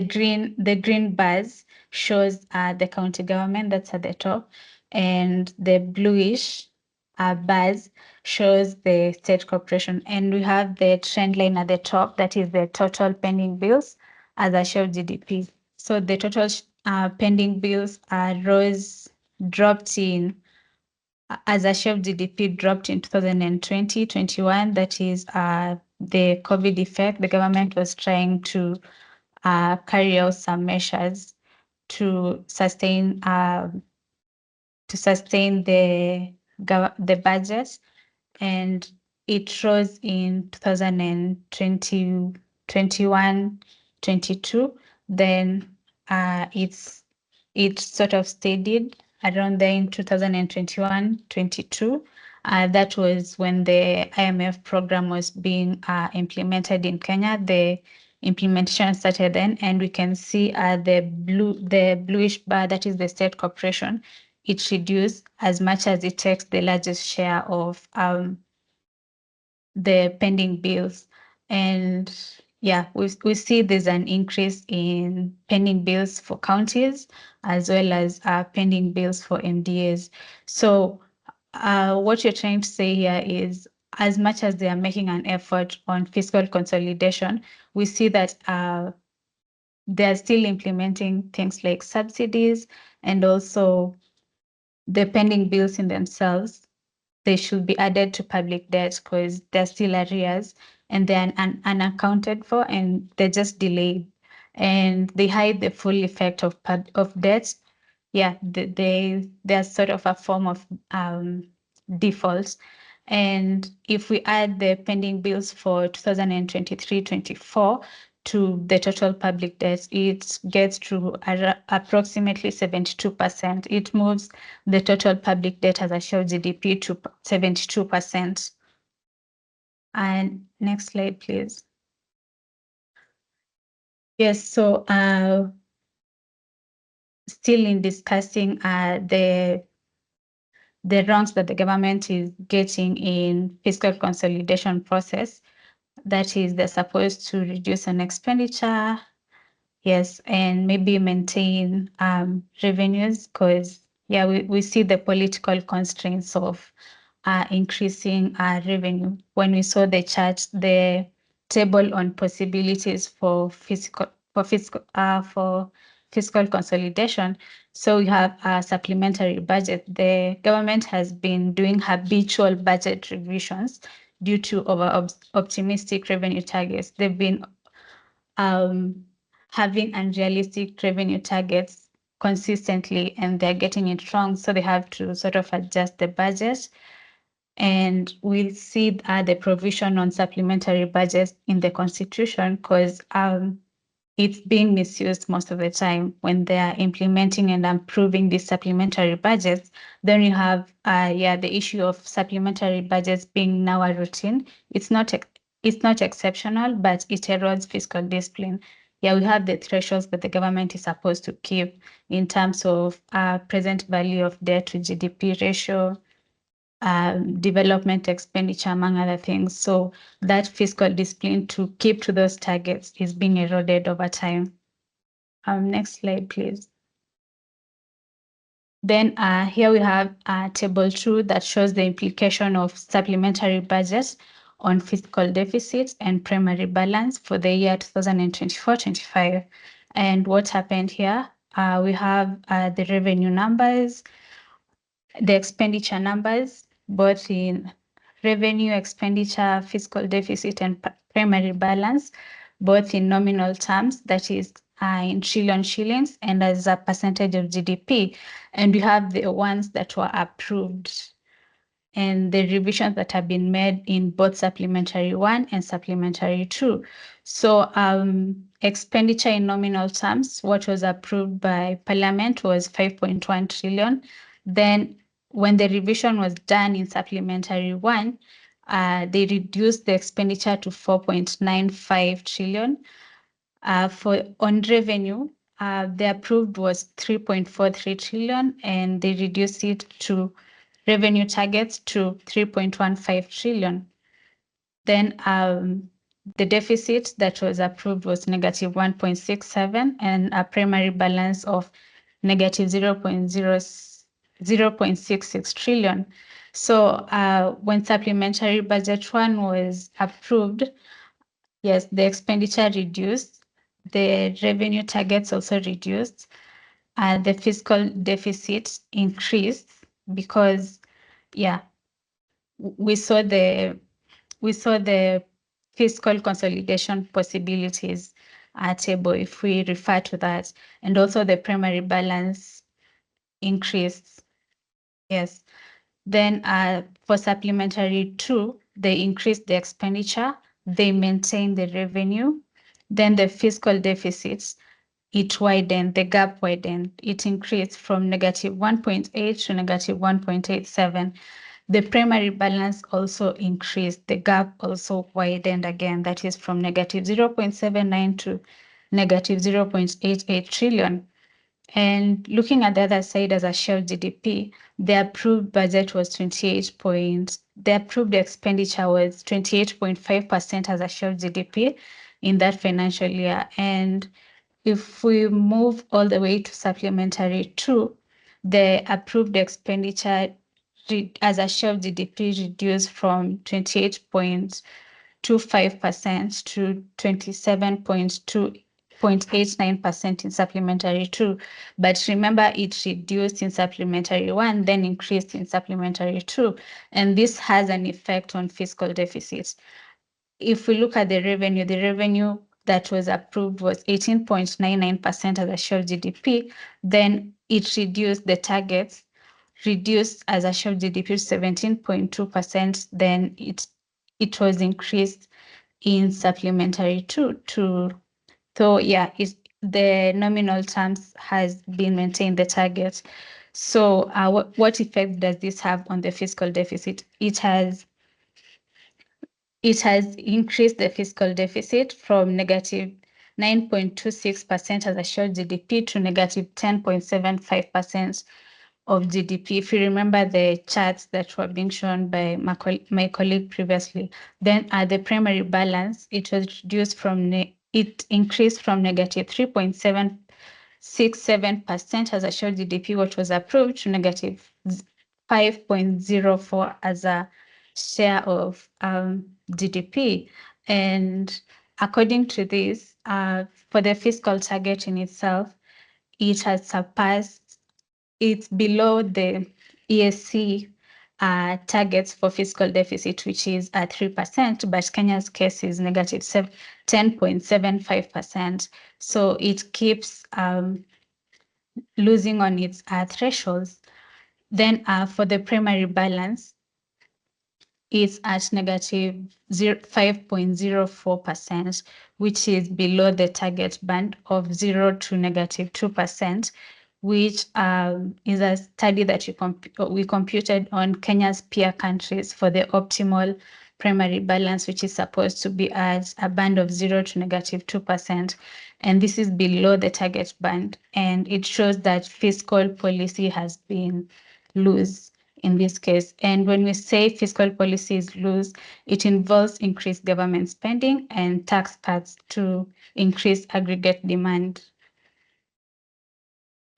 green bars shows the county government, that's at the top, and the bluish bars shows the state corporation. And we have the trend line at the top, that is the total pending bills as a share of GDP. So the total pending bills dropped in as a share of GDP dropped in 2020, 21. That is the COVID effect. The government was trying to carry out some measures to sustain the budget, and it rose in 2020, 21, 22. Then it sort of steadied around there in 2021, 22. That was when the IMF program was being implemented in Kenya. The implementation started then, and we can see the bluish bar, that is the state corporation. It reduced as much as it takes the largest share of the pending bills. And yeah, we see there's an increase in pending bills for counties as well as pending bills for MDAs. So what you're trying to say here is, as much as they are making an effort on fiscal consolidation, we see that they're still implementing things like subsidies, and also the pending bills in themselves, they should be added to public debt because they're still arrears and they're unaccounted for, and they're just delayed, and they hide the full effect of debt. Yeah, they're sort of a form of default. And if we add the pending bills for 2023-24 to the total public debt, it gets to approximately 72%. It moves the total public debt as a share of GDP to 72%. And next slide, please. Yes, so still in discussing the wrongs that the government is getting in fiscal consolidation process. That is, they're supposed to reduce an expenditure, yes, and maybe maintain revenues, because yeah, we see the political constraints of increasing revenue. When we saw the chart, the table on possibilities for fiscal consolidation. So we have a supplementary budget. The government has been doing habitual budget revisions due to optimistic revenue targets. They've been having unrealistic revenue targets consistently, and they're getting it wrong. So they have to sort of adjust the budget. And we'll see the provision on supplementary budgets in the Constitution, because it's being misused most of the time when they are implementing and approving these supplementary budgets. Then you have the issue of supplementary budgets being now a routine. It's not exceptional, but it erodes fiscal discipline. Yeah, we have the thresholds that the government is supposed to keep in terms of present value of debt to GDP ratio, development expenditure, among other things. So that fiscal discipline to keep to those targets is being eroded over time. Next slide, please. Then here we have table 2 that shows the implication of supplementary budgets on fiscal deficits and primary balance for the year 2024-25. And what happened here? We have the revenue numbers. the expenditure numbers, both in revenue, expenditure, fiscal deficit, and primary balance, both in nominal terms, that is in trillion shillings, and as a percentage of GDP. And we have the ones that were approved and the revisions that have been made in both Supplementary 1 and Supplementary 2. So expenditure in nominal terms, what was approved by Parliament was 5.1 trillion. Then when the revision was done in Supplementary 1, they reduced the expenditure to 4.95 trillion. On revenue, the approved was 3.43 trillion, and they reduced it to revenue targets to 3.15 trillion. Then the deficit that was approved was negative 1.67 and a primary balance of negative 0.66 trillion. So when Supplementary Budget 1 was approved, yes, the expenditure reduced, the revenue targets also reduced, the fiscal deficit increased because, yeah, we saw the fiscal consolidation possibilities table, if we refer to that, and also the primary balance increased. Yes. Then for Supplementary 2, they increased the expenditure, they maintained the revenue. Then the fiscal deficits, it widened, the gap widened. It increased from negative 1.8 to negative 1.87. The primary balance also increased. The gap also widened again. That is from negative 0.79 to negative 0.88 trillion. And looking at the other side as a share of GDP, the approved budget was the approved expenditure was 28.5% as a share of GDP in that financial year. And if we move all the way to Supplementary 2, the approved expenditure as a share of GDP reduced from 28.25% to 27.89% in Supplementary 2. But remember, it reduced in Supplementary 1, then increased in Supplementary 2. And this has an effect on fiscal deficits. If we look at the revenue that was approved was 18.99% as a share of GDP, then it reduced the targets, reduced as a share of GDP to 17.2%, then it was increased in Supplementary 2 so yeah, the nominal terms has been maintained, the target. So what effect does this have on the fiscal deficit? It has increased the fiscal deficit from negative 9.26% as a share of GDP to negative 10.75% of GDP. If you remember the charts that were being shown by my colleague previously, then at the primary balance, it was reduced from, it increased from negative 3.767% as a share of GDP, what was approved, to negative 5.04 as a share of GDP. And according to this, for the fiscal target in itself, it has surpassed, it's below the ESC targets for fiscal deficit, which is at 3%, but Kenya's case is negative 10.75%. So it keeps losing on its thresholds. Then for the primary balance, it's at negative 5.04%, which is below the target band of 0 to negative 2%, which is a study that we computed on Kenya's peer countries for the optimal primary balance, which is supposed to be at a band of 0 to negative 2%. And this is below the target band. And it shows that fiscal policy has been loose in this case. And when we say fiscal policy is loose, it involves increased government spending and tax cuts to increase aggregate demand.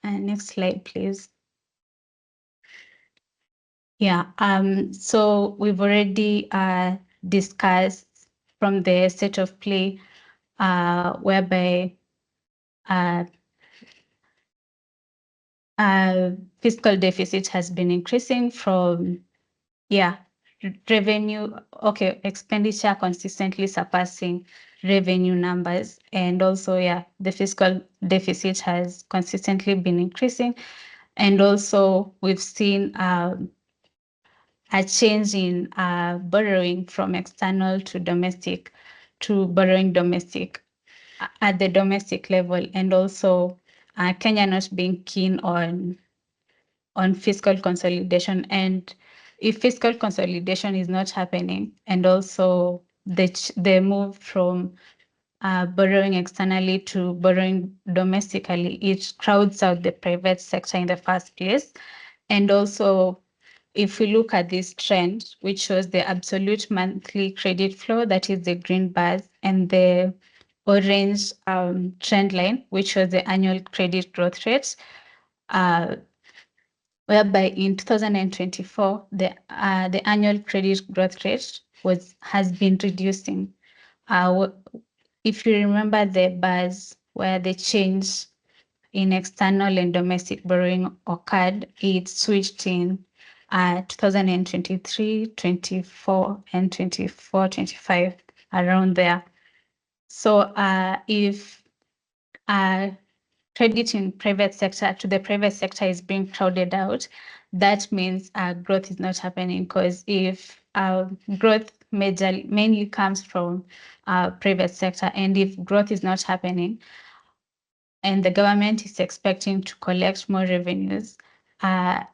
Next slide, please. Yeah, so we've already discussed from the state of play whereby fiscal deficit has been increasing from, revenue, expenditure consistently surpassing revenue numbers. And also, the fiscal deficit has consistently been increasing. And also, we've seen a change in borrowing from external to domestic, to borrowing domestic at the domestic level. And also, Kenya not being keen on fiscal consolidation. And if fiscal consolidation is not happening, and also the move from borrowing externally to borrowing domestically, it crowds out the private sector in the first place. And also, if we look at this trend, which shows the absolute monthly credit flow, that is the green bars, and the orange trend line, which shows the annual credit growth rates, whereby in 2024, the annual credit growth rate has been reducing. If you remember the bars where the change in external and domestic borrowing occurred, it switched in 2023, 24, and 24, 25, around there. So if credit in private sector to the private sector is being crowded out, that means growth is not happening, because if growth mainly comes from private sector, and if growth is not happening and the government is expecting to collect more revenues,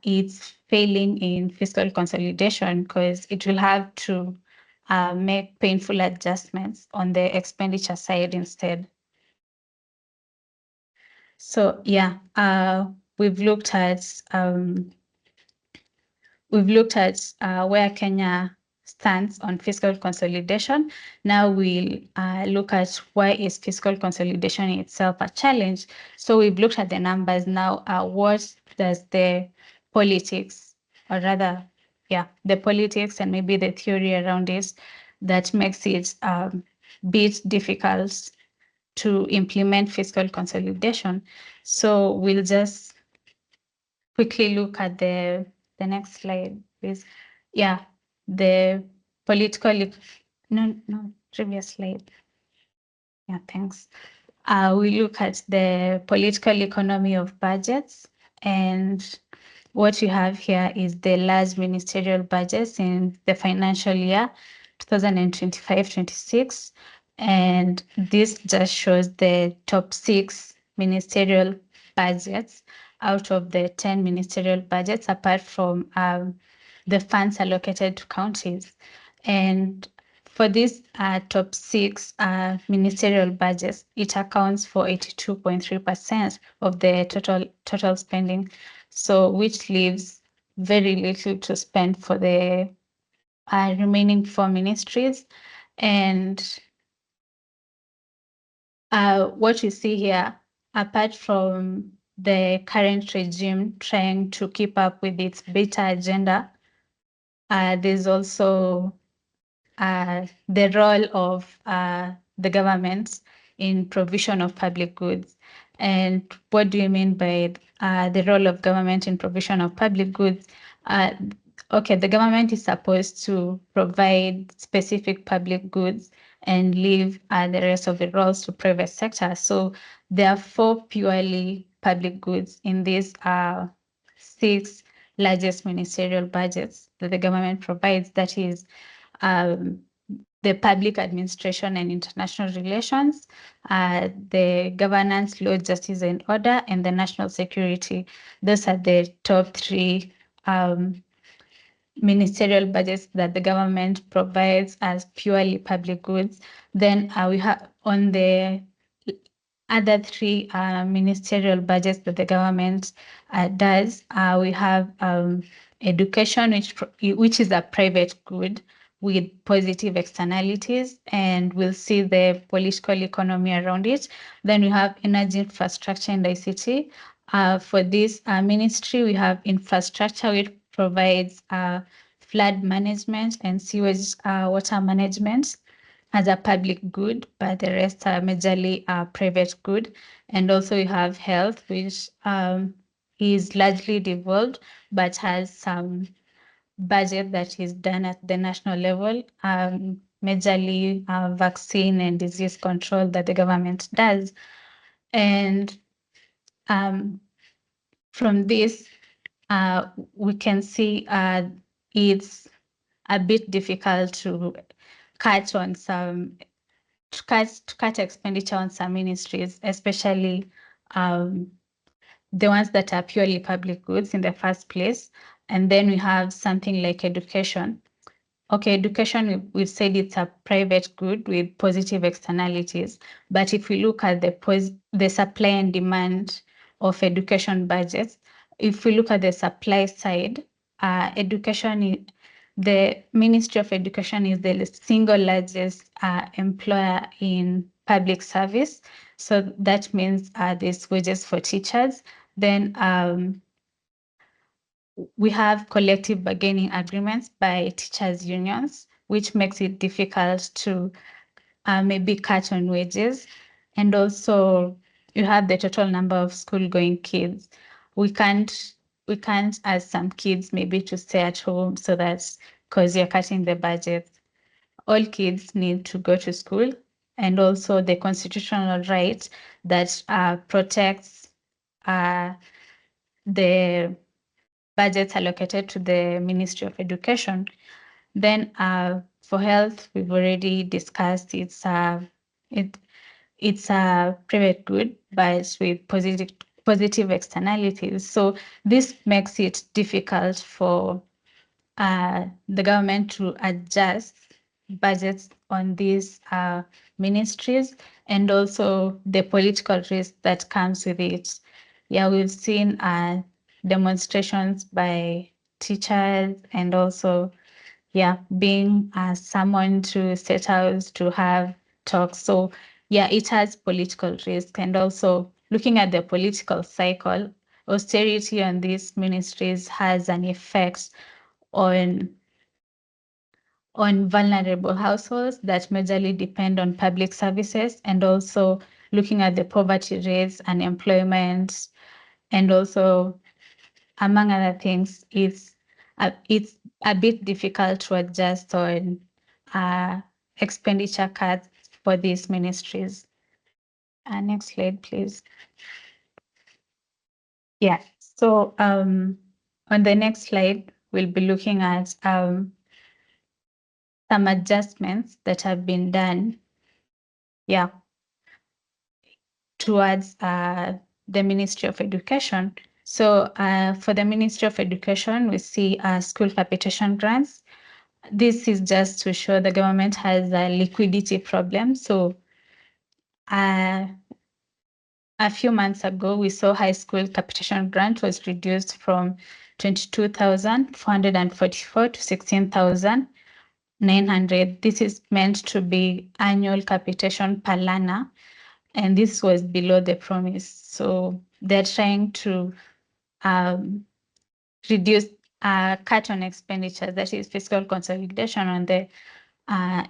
it's failing in fiscal consolidation, because it will have to make painful adjustments on the expenditure side instead. So we've looked at where Kenya stands on fiscal consolidation. Now we'll look at why is fiscal consolidation itself a challenge. So we've looked at the numbers. Now, what does the politics, or rather, the politics and maybe the theory around it, that makes it a bit difficult to implement fiscal consolidation? So we'll just quickly look at the next slide, please. The political, previous slide. Thanks. We look at the political economy of budgets, and what you have here is the large ministerial budgets in the financial year 2025-26. And this just shows the top 6 ministerial budgets out of the 10 ministerial budgets, apart from the funds allocated to counties. And for these top 6 ministerial budgets, it accounts for 82.3% of the total spending. So which leaves very little to spend for the remaining 4 ministries. And what you see here, apart from the current regime trying to keep up with its beta agenda, there's also the role of the government in provision of public goods. And what do you mean by the role of government in provision of public goods? The government is supposed to provide specific public goods and leave the rest of the roles to private sector. So there are 4 purely public goods in these 6 largest ministerial budgets that the government provides. That is the public administration and international relations, the governance, law, justice, and order, and the national security. Those are the top 3 ministerial budgets that the government provides as purely public goods. Then we have on the other 3 ministerial budgets that the government does, we have education, which is a private good with positive externalities, and we'll see the political economy around it. Then we have energy, infrastructure, and ICT. For this ministry, we have infrastructure, which provides flood management and sewage water management as a public good, but the rest are majorly private good. And also we have health, which is largely devolved, but has some budget that is done at the national level, majorly vaccine and disease control that the government does. And from this, we can see it's a bit difficult to cut on some to cut expenditure on some ministries, especially the ones that are purely public goods in the first place. And then we have something like education. Okay, education, we've said it's a private good with positive externalities. But if we look at the supply and demand of education budgets, if we look at the supply side, the Ministry of Education is the single largest employer in public service. So that means there's wages for teachers. Then we have collective bargaining agreements by teachers' unions, which makes it difficult to maybe cut on wages. And also you have the total number of school-going kids. We can't ask some kids maybe to stay at home so that because you're cutting the budget. All kids need to go to school, and also the constitutional right that protects the budgets allocated to the Ministry of Education. Then for health, we've already discussed it's a private good, but with positive externalities. So this makes it difficult for the government to adjust budgets on these ministries, and also the political risk that comes with it. Yeah, we've seen demonstrations by teachers, and also, yeah, being someone to set out to have talks. So yeah, it has political risk. And also looking at the political cycle, austerity on these ministries has an effect on vulnerable households that majorly depend on public services, and also looking at the poverty rates, unemployment, and also, among other things, it's a bit difficult to adjust on expenditure cuts for these ministries. Next slide, please. Yeah, so on the next slide, we'll be looking at some adjustments that have been done, yeah, towards the Ministry of Education. So for the Ministry of Education, we see school capitation grants. This is just to show the government has a liquidity problem. So a few months ago, we saw high school capitation grant was reduced from 22,444 to 16,900. This is meant to be annual capitation per learner, and this was below the promise. So they're trying to reduce cut on expenditure, that is fiscal consolidation on the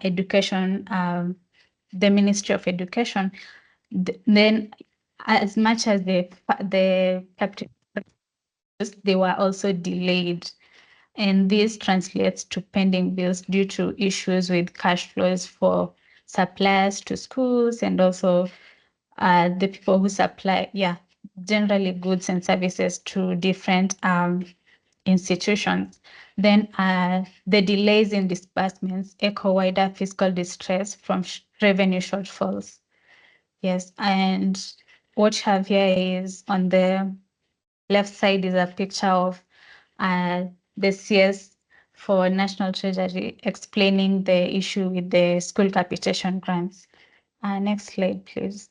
education, the Ministry of Education. Then, as much as the capital, they were also delayed, and this translates to pending bills due to issues with cash flows for suppliers to schools, and also the people who supply, generally goods and services to different institutions. Then the delays in disbursements echo wider fiscal distress from revenue shortfalls. Yes, and what you have here is, on the left side is a picture of the CS for National Treasury explaining the issue with the school capitation grants. Next slide, please.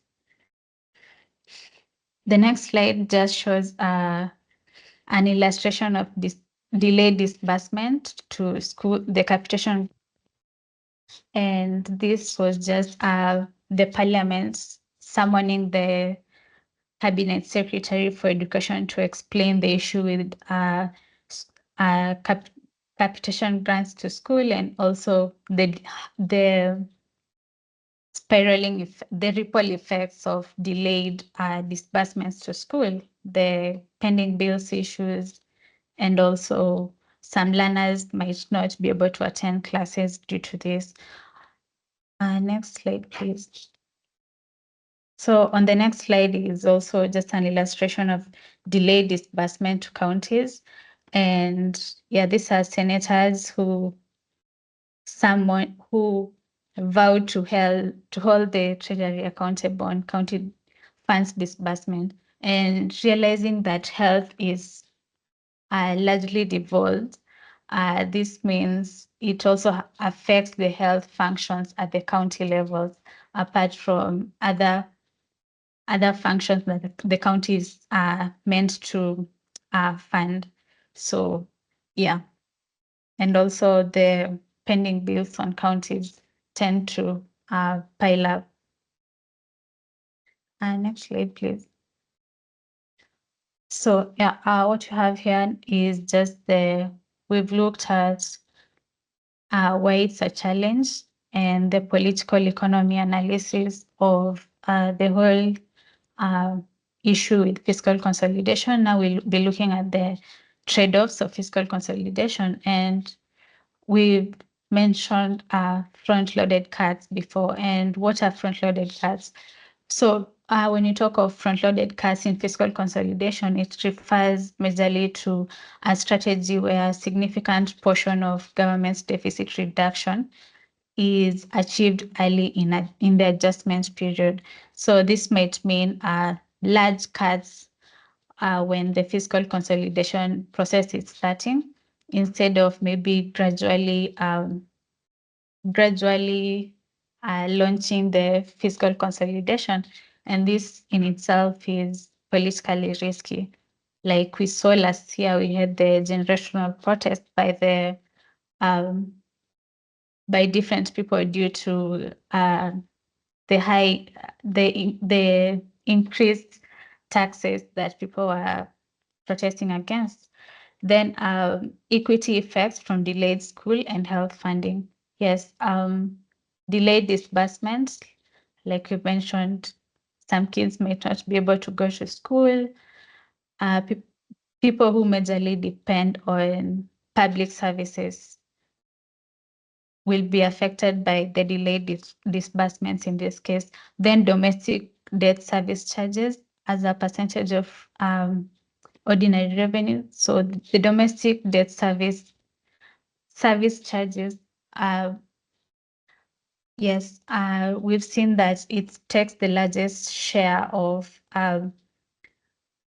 The next slide just shows an illustration of this delayed disbursement to school, the capitation. And this was just the Parliament summoning the Cabinet Secretary for Education to explain the issue with capitation grants to school, and also the spiraling, the ripple effects of delayed disbursements to school. the pending bills issues, and also some learners might not be able to attend classes due to this. Next slide, please. So on the next slide is also just an illustration of delayed disbursement to counties. And yeah, these are senators who vowed to hold the Treasury accountable on county funds disbursement, and realizing that health is largely devolved. This means it also affects the health functions at the county levels, apart from other functions that the counties are meant to fund. So yeah, and also the pending bills on counties tend to pile up. Next slide, please. So yeah, what you have here is just we've looked at why it's a challenge and the political economy analysis of the whole issue with fiscal consolidation. Now we'll be looking at the trade-offs of fiscal consolidation, and we've mentioned front-loaded cuts before. And what are front-loaded cuts? So when you talk of front-loaded cuts in fiscal consolidation, it refers majorly to a strategy where a significant portion of government's deficit reduction is achieved early in the adjustment period. So this might mean large cuts when the fiscal consolidation process is starting, instead of maybe gradually launching the fiscal consolidation. And this in itself is politically risky. Like we saw last year, we had the generational protest by different people due to the increased taxes that people were protesting against. Then equity effects from delayed school and health funding. Yes, delayed disbursements, like we mentioned, some kids may not be able to go to school. People who majorly depend on public services will be affected by the delayed disbursements in this case. Then domestic debt service charges as a percentage of ordinary revenue. So the domestic debt service charges, yes, we've seen that it takes the largest share of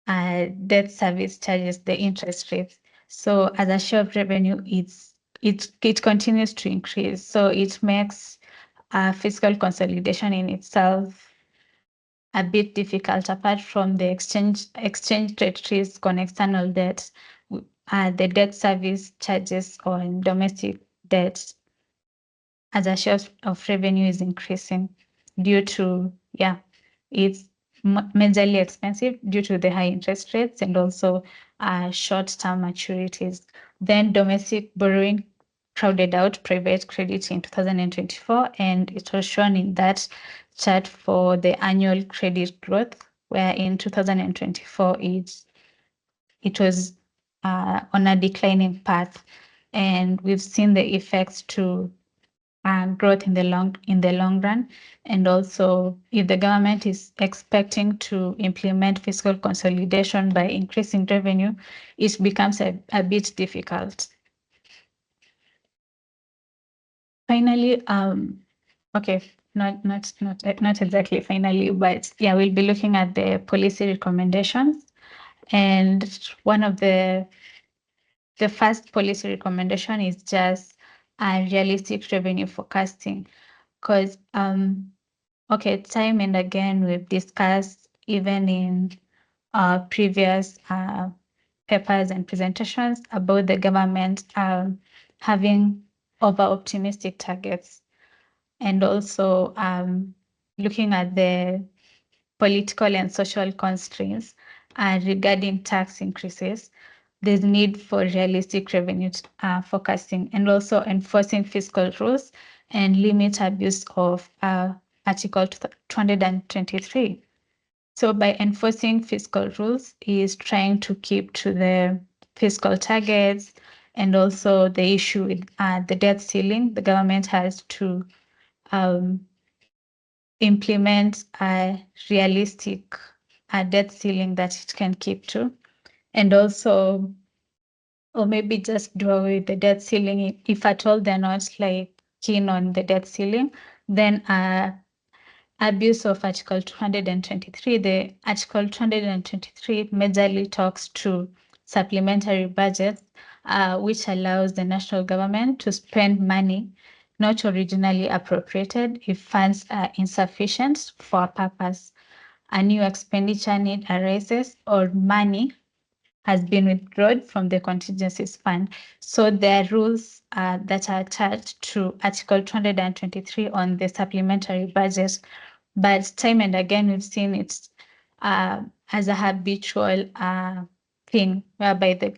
debt service charges, the interest rates. So as a share of revenue, it continues to increase. So it makes fiscal consolidation in itself a bit difficult. Apart from the exchange rate risk on external debt, the debt service charges on domestic debt as a share of revenue is increasing due to, it's majorly expensive due to the high interest rates and also short-term maturities. Then domestic borrowing crowded out private credit in 2024, and it was shown in that chart for the annual credit growth, where in 2024 it was on a declining path, and we've seen the effects to growth in the long run. And also, if the government is expecting to implement fiscal consolidation by increasing revenue, it becomes a bit difficult. Finally, okay, not exactly finally, but yeah, we'll be looking at the policy recommendations. And one of the first policy recommendation is just realistic revenue forecasting, because okay, time and again we've discussed, even in previous papers and presentations, about the government having over-optimistic targets, and also looking at the political and social constraints regarding tax increases. There's need for realistic revenue forecasting, and also enforcing fiscal rules and limit abuse of Article 223. So by enforcing fiscal rules, he is trying to keep to the fiscal targets, and also the issue with the debt ceiling. The government has to implement a realistic debt ceiling that it can keep to, and also, or maybe just do away with the debt ceiling if at all they're not like keen on the debt ceiling. Then abuse of Article 223. The Article 223 majorly talks to supplementary budgets, which allows the national government to spend money not originally appropriated if funds are insufficient for a purpose, a new expenditure need arises, or money has been withdrawn from the contingencies fund. So there are rules that are attached to Article 223 on the supplementary budget. But time and again, we've seen it as a habitual thing whereby the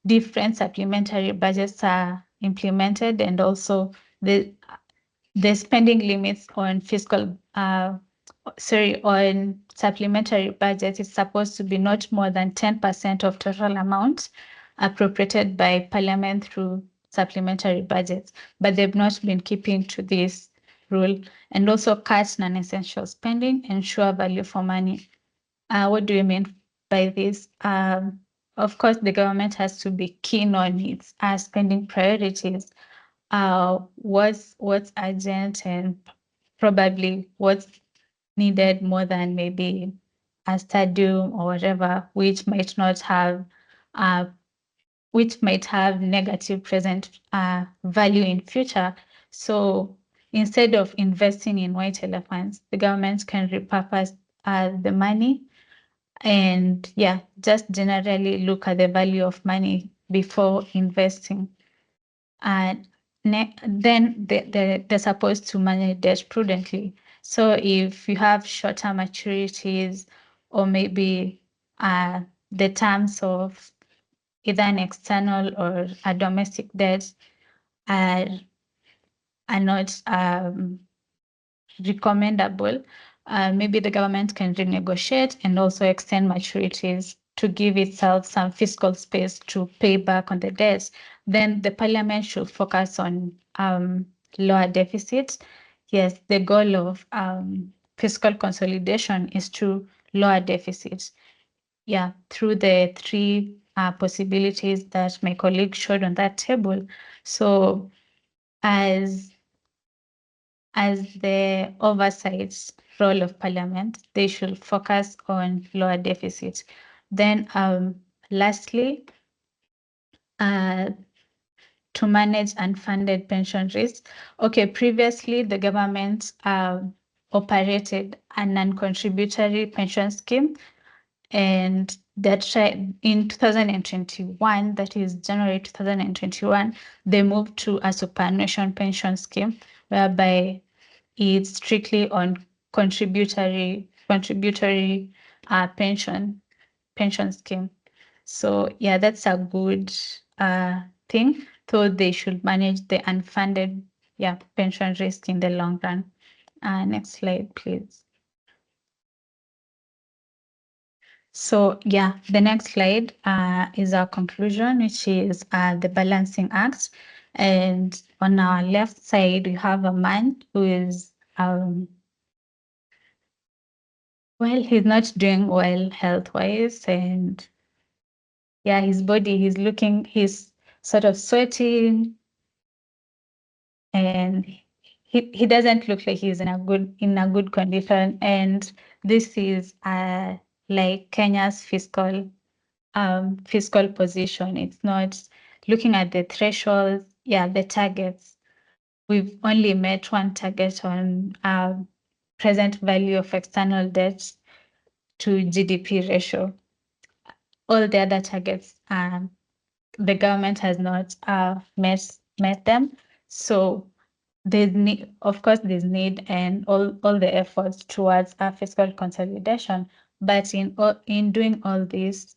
different supplementary budgets are implemented, and also the spending limits on on supplementary budget is supposed to be not more than 10% of total amount appropriated by Parliament through supplementary budgets, but they've not been keeping to this rule. And also cut non-essential spending, ensure value for money. What do we mean by this? Of course, the government has to be keen on its spending priorities. What's urgent, and probably what's needed more than maybe a stadium or whatever, which might have negative present value in future. So instead of investing in white elephants, the government can repurpose the money, and just generally look at the value of money before investing. And then they're supposed to manage debt prudently. So if you have shorter maturities, or maybe the terms of either an external or a domestic debt are not recommendable, maybe the government can renegotiate and also extend maturities to give itself some fiscal space to pay back on the debts. Then the Parliament should focus on lower deficits. Yes, the goal of fiscal consolidation is to lower deficits. Yeah, through the three possibilities that my colleague showed on that table. So as the oversight role of Parliament, they should focus on lower deficits. Then lastly, to manage unfunded pension risks. Okay, previously the government operated a non-contributory pension scheme, and that in 2021, that is January 2021, they moved to a superannuation pension scheme, whereby it's strictly on contributory pension scheme. So yeah, that's a good thing. So they should manage the unfunded pension risk in the long run. Next slide, please. So yeah, the next slide is our conclusion, which is the balancing act. And on our left side, we have a man who is well, he's not doing well health-wise, and yeah, his body, he's sort of sweating, and he doesn't look like he's in a good condition. And this is like Kenya's fiscal position. It's not looking at the thresholds, the targets. We've only met one target on present value of external debt to GDP ratio. All the other targets, the government has not met them. So there's need, of course, there's need and all the efforts towards fiscal consolidation. But in doing all this,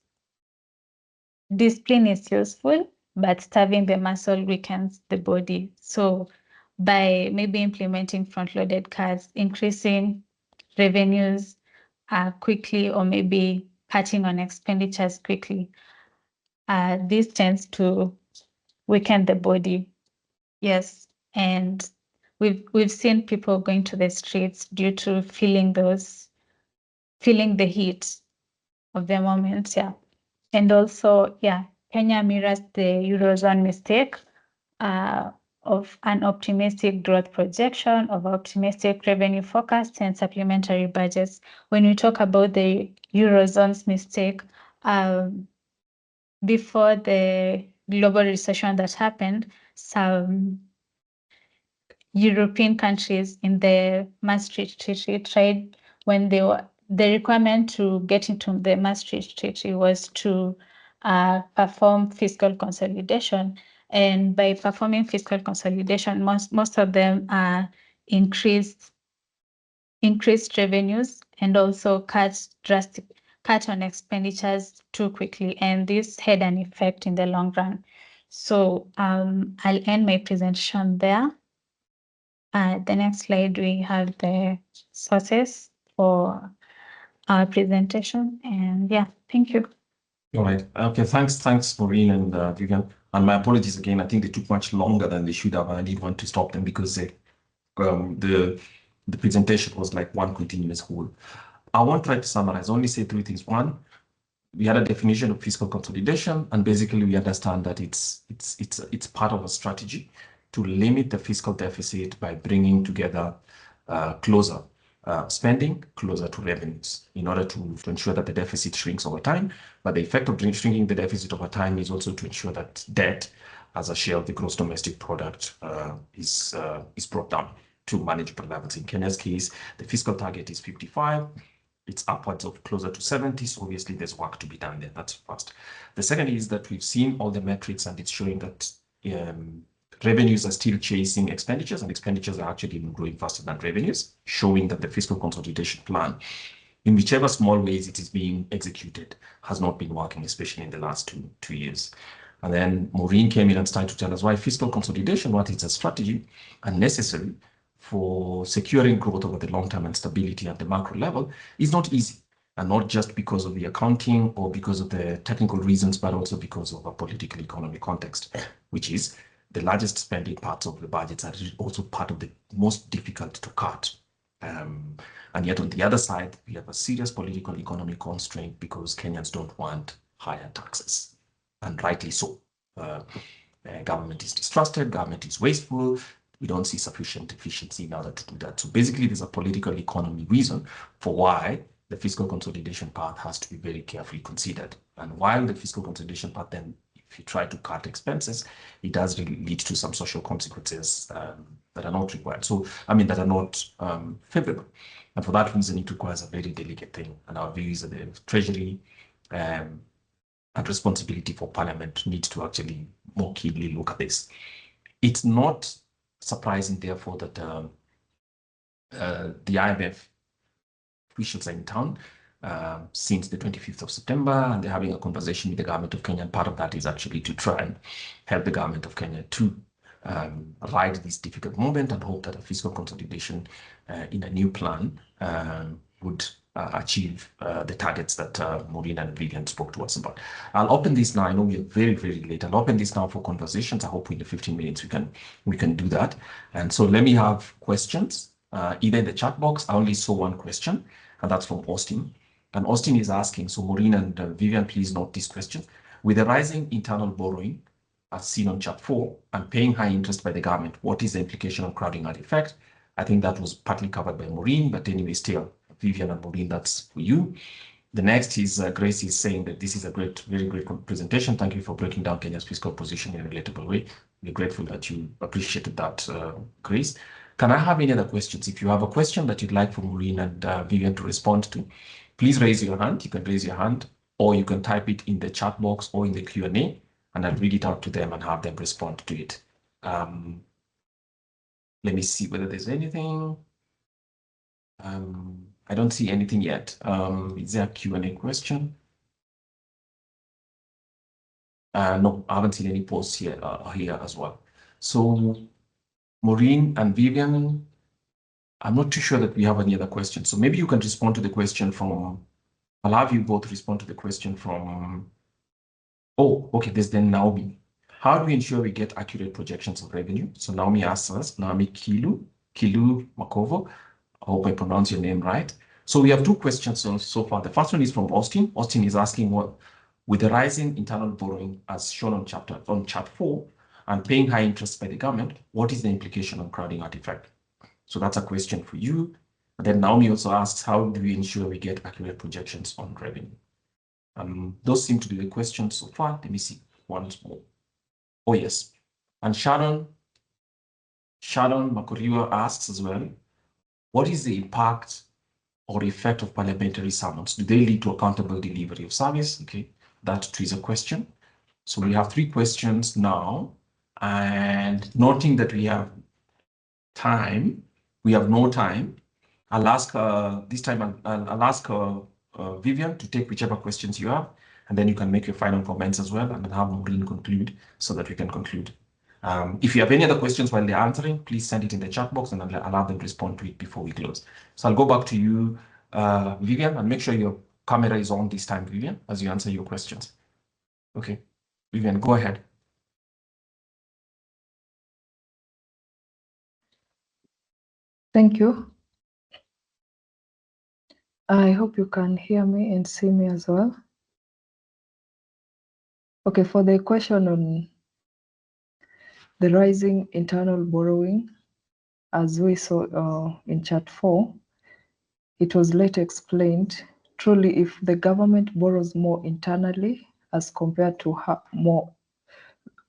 discipline is useful, but starving the muscle weakens the body. So by maybe implementing front-loaded cuts, increasing revenues, quickly, or maybe cutting on expenditures quickly. This tends to weaken the body. Yes, and we've seen people going to the streets due to feeling the heat of the moment. Yeah, and also Kenya mirrors the Eurozone mistake of an optimistic growth projection, of optimistic revenue forecast and supplementary budgets. When we talk about the Eurozone's mistake, before the global recession that happened, some European countries in the Maastricht Treaty tried, when they were, the requirement to get into the Maastricht Treaty was to perform fiscal consolidation. And by performing fiscal consolidation, most of them increased revenues and also cut on expenditures too quickly, and this had an effect in the long run. So I'll end my presentation there. The next slide, we have the sources for our presentation, and thank you. All right. Okay. Thanks, Maureen and Vivian. And my apologies again. I think they took much longer than they should have. And I didn't want to stop them because the presentation was like one continuous whole. I won't try to summarize. Only say three things. One, we had a definition of fiscal consolidation, and basically we understand that it's part of a strategy to limit the fiscal deficit by bringing together closer spending closer to revenues in order to ensure that the deficit shrinks over time. But the effect of shrinking the deficit over time is also to ensure that debt as a share of the gross domestic product is brought down to manageable levels. In Kenya's case, the fiscal target is 55. It's upwards of closer to 70. So obviously there's work to be done there. That's first. The second is that we've seen all the metrics and it's showing that revenues are still chasing expenditures, and expenditures are actually even growing faster than revenues, showing that the fiscal consolidation plan, in whichever small ways it is being executed, has not been working, especially in the last two years. And then Maureen came in and started to tell us why fiscal consolidation, what is a strategy and necessary for securing growth over the long term and stability at the macro level, is not easy. And not just because of the accounting or because of the technical reasons, but also because of a political economic context, which is the largest spending parts of the budgets are also part of the most difficult to cut. And yet on the other side, we have a serious political economic constraint because Kenyans don't want higher taxes, and rightly so. Government is distrusted, government is wasteful, we don't see sufficient efficiency in order to do that. So basically, there's a political economy reason for why the fiscal consolidation path has to be very carefully considered. And while the fiscal consolidation path then, if you try to cut expenses, it does really lead to some social consequences that are not required. So, I mean, that are not favorable. And for that reason, it requires a very delicate thing. And our view is that the Treasury and responsibility for Parliament needs to actually more keenly look at this. It's not surprising, therefore, that the IMF officials are in town since the 25th of September, and they're having a conversation with the government of Kenya. And part of that is actually to try and help the government of Kenya to ride this difficult moment and hope that a fiscal consolidation in a new plan would achieve the targets that Maureen and Vivian spoke to us about. I'll open this now. I know we are very, very late. I'll open this now for conversations. I hope in the 15 minutes we can do that. And so let me have questions, either in the chat box. I only saw one question, and that's from Austin. And Austin is asking, so Maureen and Vivian, please note this question. With the rising internal borrowing, as seen on chart 4, and paying high interest by the government, what is the implication of crowding out effect? I think that was partly covered by Maureen, but anyway, still, Vivian and Maureen, that's for you. The next is Grace is saying that this is a very great presentation. Thank you for breaking down Kenya's fiscal position in a relatable way. We're grateful that you appreciated that, Grace. Can I have any other questions? If you have a question that you'd like for Maureen and Vivian to respond to, please raise your hand. You can raise your hand, or you can type it in the chat box or in the Q&A, and I'll read it out to them and have them respond to it. Let me see whether there's anything. I don't see anything yet. Is there a Q&A question? No, I haven't seen any posts here as well. So Maureen and Vivian, I'm not too sure that we have any other questions. So maybe you can respond to the question from, I'll have you both respond to the question from, oh, okay, there's then Naomi. How do we ensure we get accurate projections of revenue? So Naomi asks us, Naomi Kilu Makovo. I hope I pronounce your name right. So we have two questions so far. The first one is from Austin. Austin is asking what, with the rising internal borrowing as shown on chart 4 and paying high interest by the government, what is the implication on crowding out effect? So that's a question for you. And then Naomi also asks, how do we ensure we get accurate projections on revenue? Those seem to be the questions so far. Let me see once more. Oh, yes. And Sharon Makoriwa asks as well, what is the impact or effect of parliamentary summons? Do they lead to accountable delivery of service? Okay, that too is a question. So we have 3 questions now, and noting that we have no time, I'll ask this time, I'll ask Vivian to take whichever questions you have, and then you can make your final comments as well, and then have Maureen conclude so that we can conclude. If you have any other questions while they're answering, please send it in the chat box and I'll allow them to respond to it before we close. So I'll go back to you, Vivian, and make sure your camera is on this time, Vivian, as you answer your questions. Okay, Vivian, go ahead. Thank you. I hope you can hear me and see me as well. Okay, for the question on the rising internal borrowing, as we saw in chart 4, it was later explained, truly if the government borrows more internally as compared to more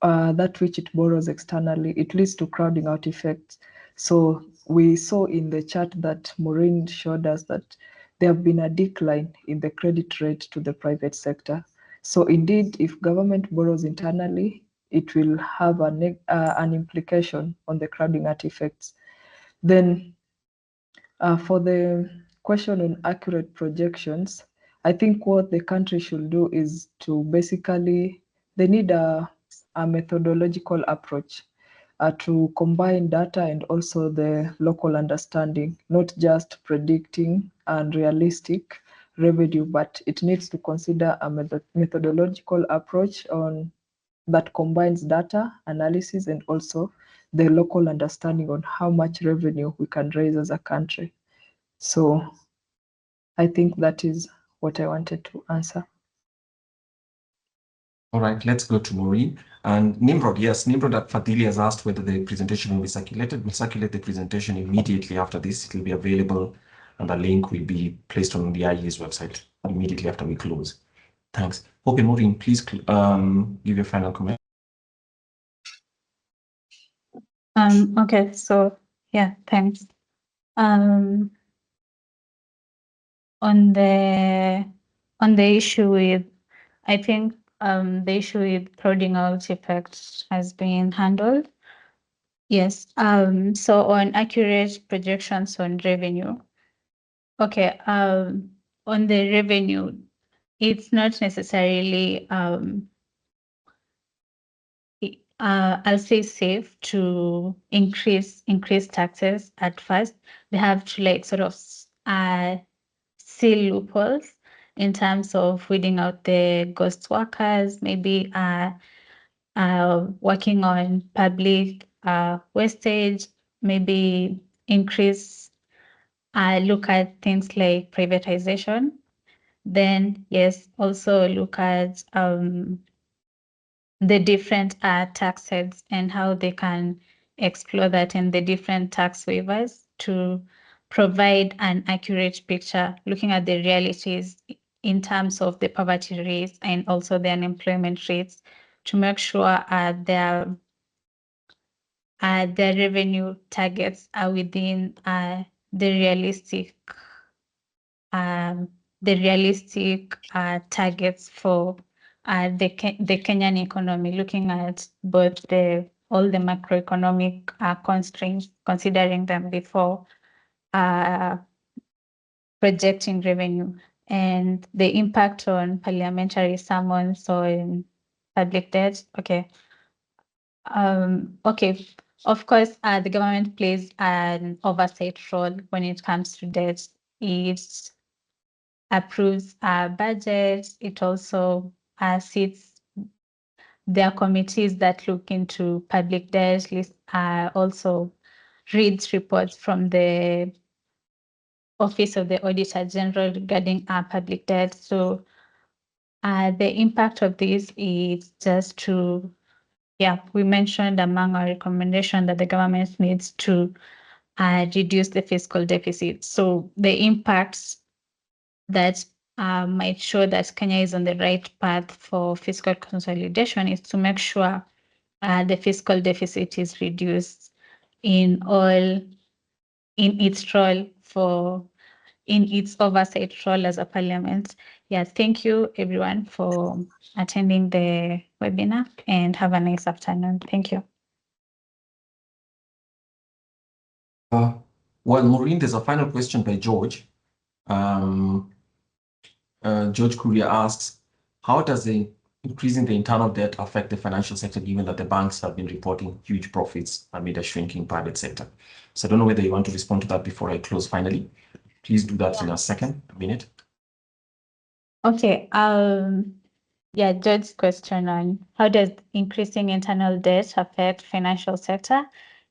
that which it borrows externally, it leads to crowding out effects. So we saw in the chart that Maureen showed us that there have been a decline in the credit rate to the private sector. So indeed, if government borrows internally, it will have an implication on the crowding out effects. Then for the question on accurate projections, I think what the country should do is to basically, they need a methodological approach to combine data and also the local understanding, not just predicting and realistic revenue, but it needs to consider a methodological approach on that combines data analysis and also the local understanding on how much revenue we can raise as a country. So I think that is what I wanted to answer. All right, let's go to Maureen. And Nimrod, yes, Nimrod Fadili has asked whether the presentation will be circulated. We'll circulate the presentation immediately after this. It will be available and the link will be placed on the IE's website immediately after we close. Thanks. Okay, Maureen, please give your final comment. Okay, so yeah, thanks. On the issue with, I think the issue with crowding out effect has been handled. Yes. So on accurate projections on revenue. Okay. On the revenue, it's not necessarily I'll say safe to increase taxes at first. They have to like sort of see loopholes in terms of weeding out the ghost workers, maybe working on public wastage, maybe increase look at things like privatization. Then yes, also look at the different tax heads and how they can explore that and the different tax waivers to provide an accurate picture, looking at the realities in terms of the poverty rates and also the unemployment rates to make sure their revenue targets are within the realistic targets for the Kenyan economy, looking at both all the macroeconomic constraints, considering them before projecting revenue, and the impact on parliamentary summons on public debt. Okay. Okay. Of course, the government plays an oversight role when it comes to debt. It approves budgets. It also sits. There are committees that look into public debt. Also reads reports from the Office of the Auditor General regarding public debt. So the impact of this is just to, we mentioned among our recommendation that the government needs to reduce the fiscal deficit. So the impacts that might show that Kenya is on the right path for fiscal consolidation is to make sure the fiscal deficit is reduced in its role in its oversight role as a parliament. Thank you everyone for attending the webinar and have a nice afternoon. Thank you. Well, Maureen, there's a final question by George. George Kuria asks, how does increasing the internal debt affect the financial sector, given that the banks have been reporting huge profits amid a shrinking private sector? So I don't know whether you want to respond to that before I close finally. Please do that in a minute. Okay. George's question on how does increasing internal debt affect financial sector,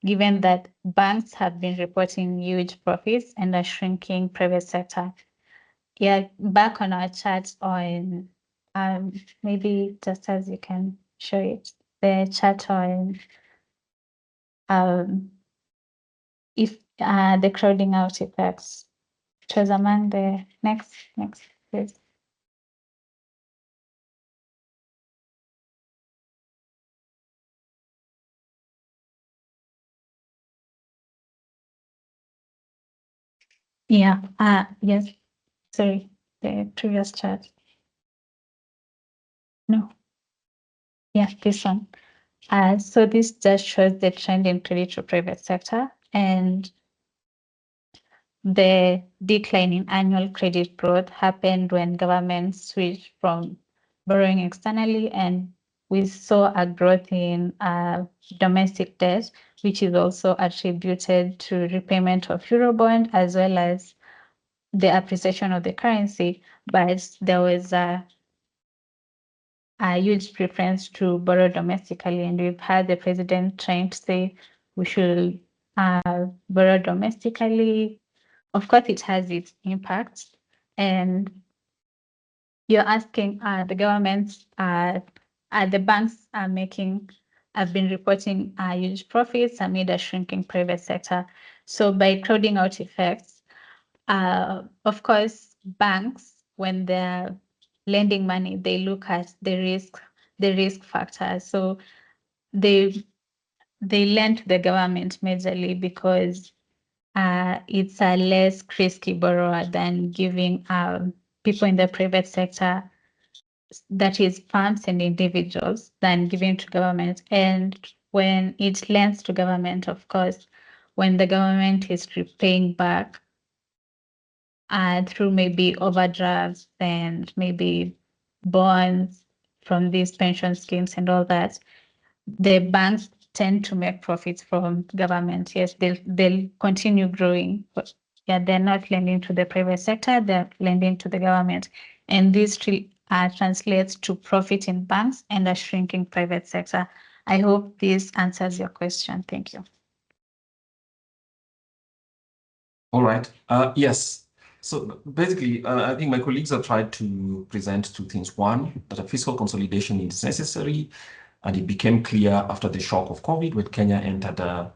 given that banks have been reporting huge profits and a shrinking private sector? Back on our chart on maybe just as you can show it, the chart on if the crowding out effects. It was among the next please. Yes, sorry, the previous chart. No. This one. So this just shows the trend in credit to private sector and the decline in annual credit growth happened when governments switched from borrowing externally, and we saw a growth in domestic debt, which is also attributed to repayment of Eurobond as well as the appreciation of the currency. But there was a huge preference to borrow domestically, and we've had the president trying to say we should borrow domestically. Of course, it has its impacts, and you're asking the governments, the banks have been reporting huge profits amid a shrinking private sector. So by crowding out effects, of course, banks, when they're lending money, they look at the risk factor. So they lend to the government majorly because it's a less risky borrower than giving people in the private sector, that is firms and individuals, than giving to government. And when it lends to government, of course, when the government is repaying back through maybe overdrafts and maybe bonds from these pension schemes and all that, the banks tend to make profits from government. Yes, they'll continue growing, but they're not lending to the private sector, they're lending to the government. And this translates to profit in banks and a shrinking private sector. I hope this answers your question. Thank you. All right. Yes. So basically, I think my colleagues have tried to present two things. One, that a fiscal consolidation is necessary, and it became clear after the shock of COVID when Kenya entered a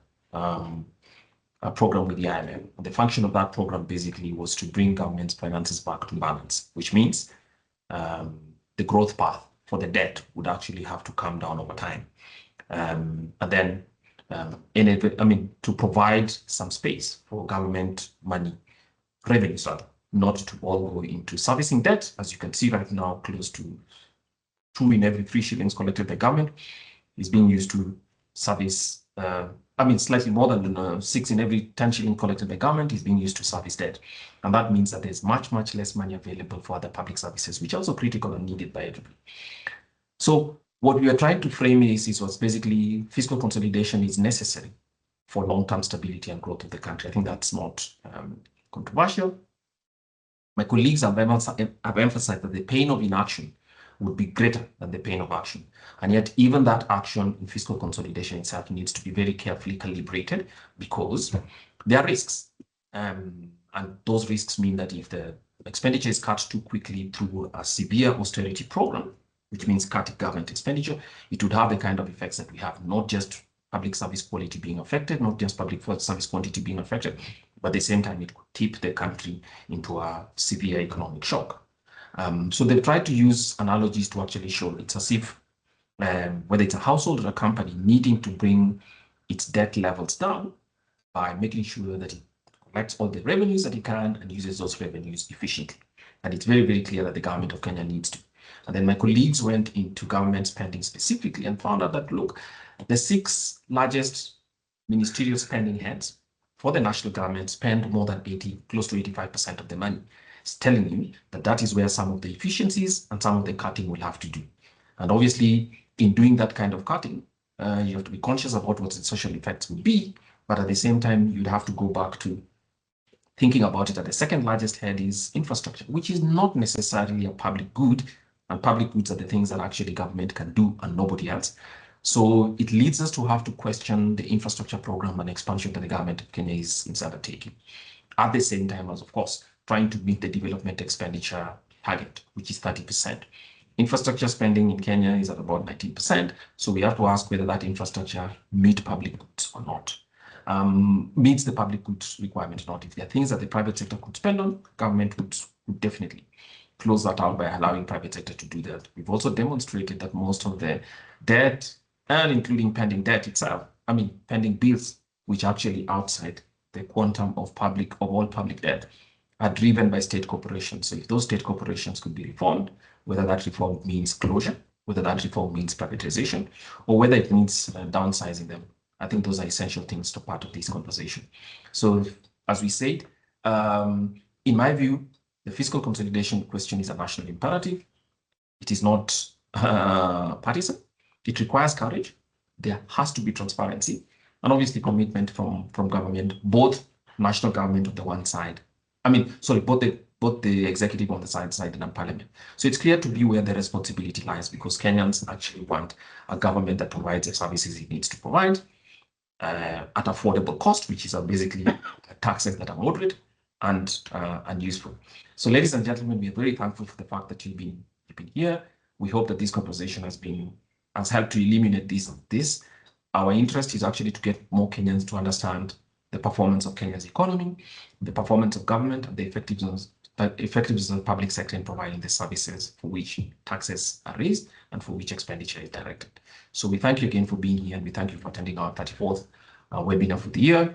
program with the IMF. The function of that program basically was to bring government's finances back to balance, which means the growth path for the debt would actually have to come down over time. And then to provide some space for government money, revenues rather, not to all go into servicing debt. As you can see right now, close to 2 in every 3 shillings collected by government is being used to service, slightly more than 6 in every 10 shillings collected by government is being used to service debt. And that means that there's much, much less money available for other public services, which are also critical and needed by everybody. So what we are trying to frame was basically fiscal consolidation is necessary for long-term stability and growth of the country. I think that's not controversial. My colleagues have emphasized that the pain of inaction would be greater than the pain of action. And yet even that action in fiscal consolidation itself needs to be very carefully calibrated, because there are risks. And those risks mean that if the expenditure is cut too quickly through a severe austerity program, which means cutting government expenditure, it would have the kind of effects that we have, not just public service quality being affected, not just public service quantity being affected, but at the same time, it could tip the country into a severe economic shock. So they've tried to use analogies to actually show it's as if whether it's a household or a company needing to bring its debt levels down by making sure that it collects all the revenues that it can and uses those revenues efficiently. And it's very, very clear that the government of Kenya needs to. And then my colleagues went into government spending specifically and found out that, look, the 6 largest ministerial spending heads for the national government spend more than close to 85% of the money. It's telling you that that is where some of the efficiencies and some of the cutting will have to do. And obviously, in doing that kind of cutting, you have to be conscious about what the social effects will be, but at the same time, you'd have to go back to thinking about it at the second largest head is infrastructure, which is not necessarily a public good, and public goods are the things that actually government can do and nobody else. So it leads us to have to question the infrastructure program and expansion that the government of Kenya is undertaking. At the same time as, of course, trying to meet the development expenditure target, which is 30%. Infrastructure spending in Kenya is at about 19%. So we have to ask whether that infrastructure meets public goods or not. Meets the public goods requirement or not. If there are things that the private sector could spend on, government would definitely close that out by allowing private sector to do that. We've also demonstrated that most of the debt, and including pending debt itself, pending bills, which are actually outside the quantum of all public debt, are driven by state corporations. So if those state corporations could be reformed, whether that reform means closure, whether that reform means privatization, or whether it means downsizing them, I think those are essential things to part of this conversation. So as we said, in my view, the fiscal consolidation question is a national imperative. It is not partisan. It requires courage. There has to be transparency and obviously commitment from government, both national government on the one side. Both the executive on the side and parliament. So it's clear to be where the responsibility lies, because Kenyans actually want a government that provides the services it needs to provide at affordable cost, which is basically taxes that are moderate and useful. So, ladies and gentlemen, we are very thankful for the fact that you've been here. We hope that this conversation has helped to illuminate this. Our interest is actually to get more Kenyans to understand the performance of Kenya's economy, the performance of government, and the effectiveness of the public sector in providing the services for which taxes are raised and for which expenditure is directed. So we thank you again for being here, and we thank you for attending our 34th webinar for the year.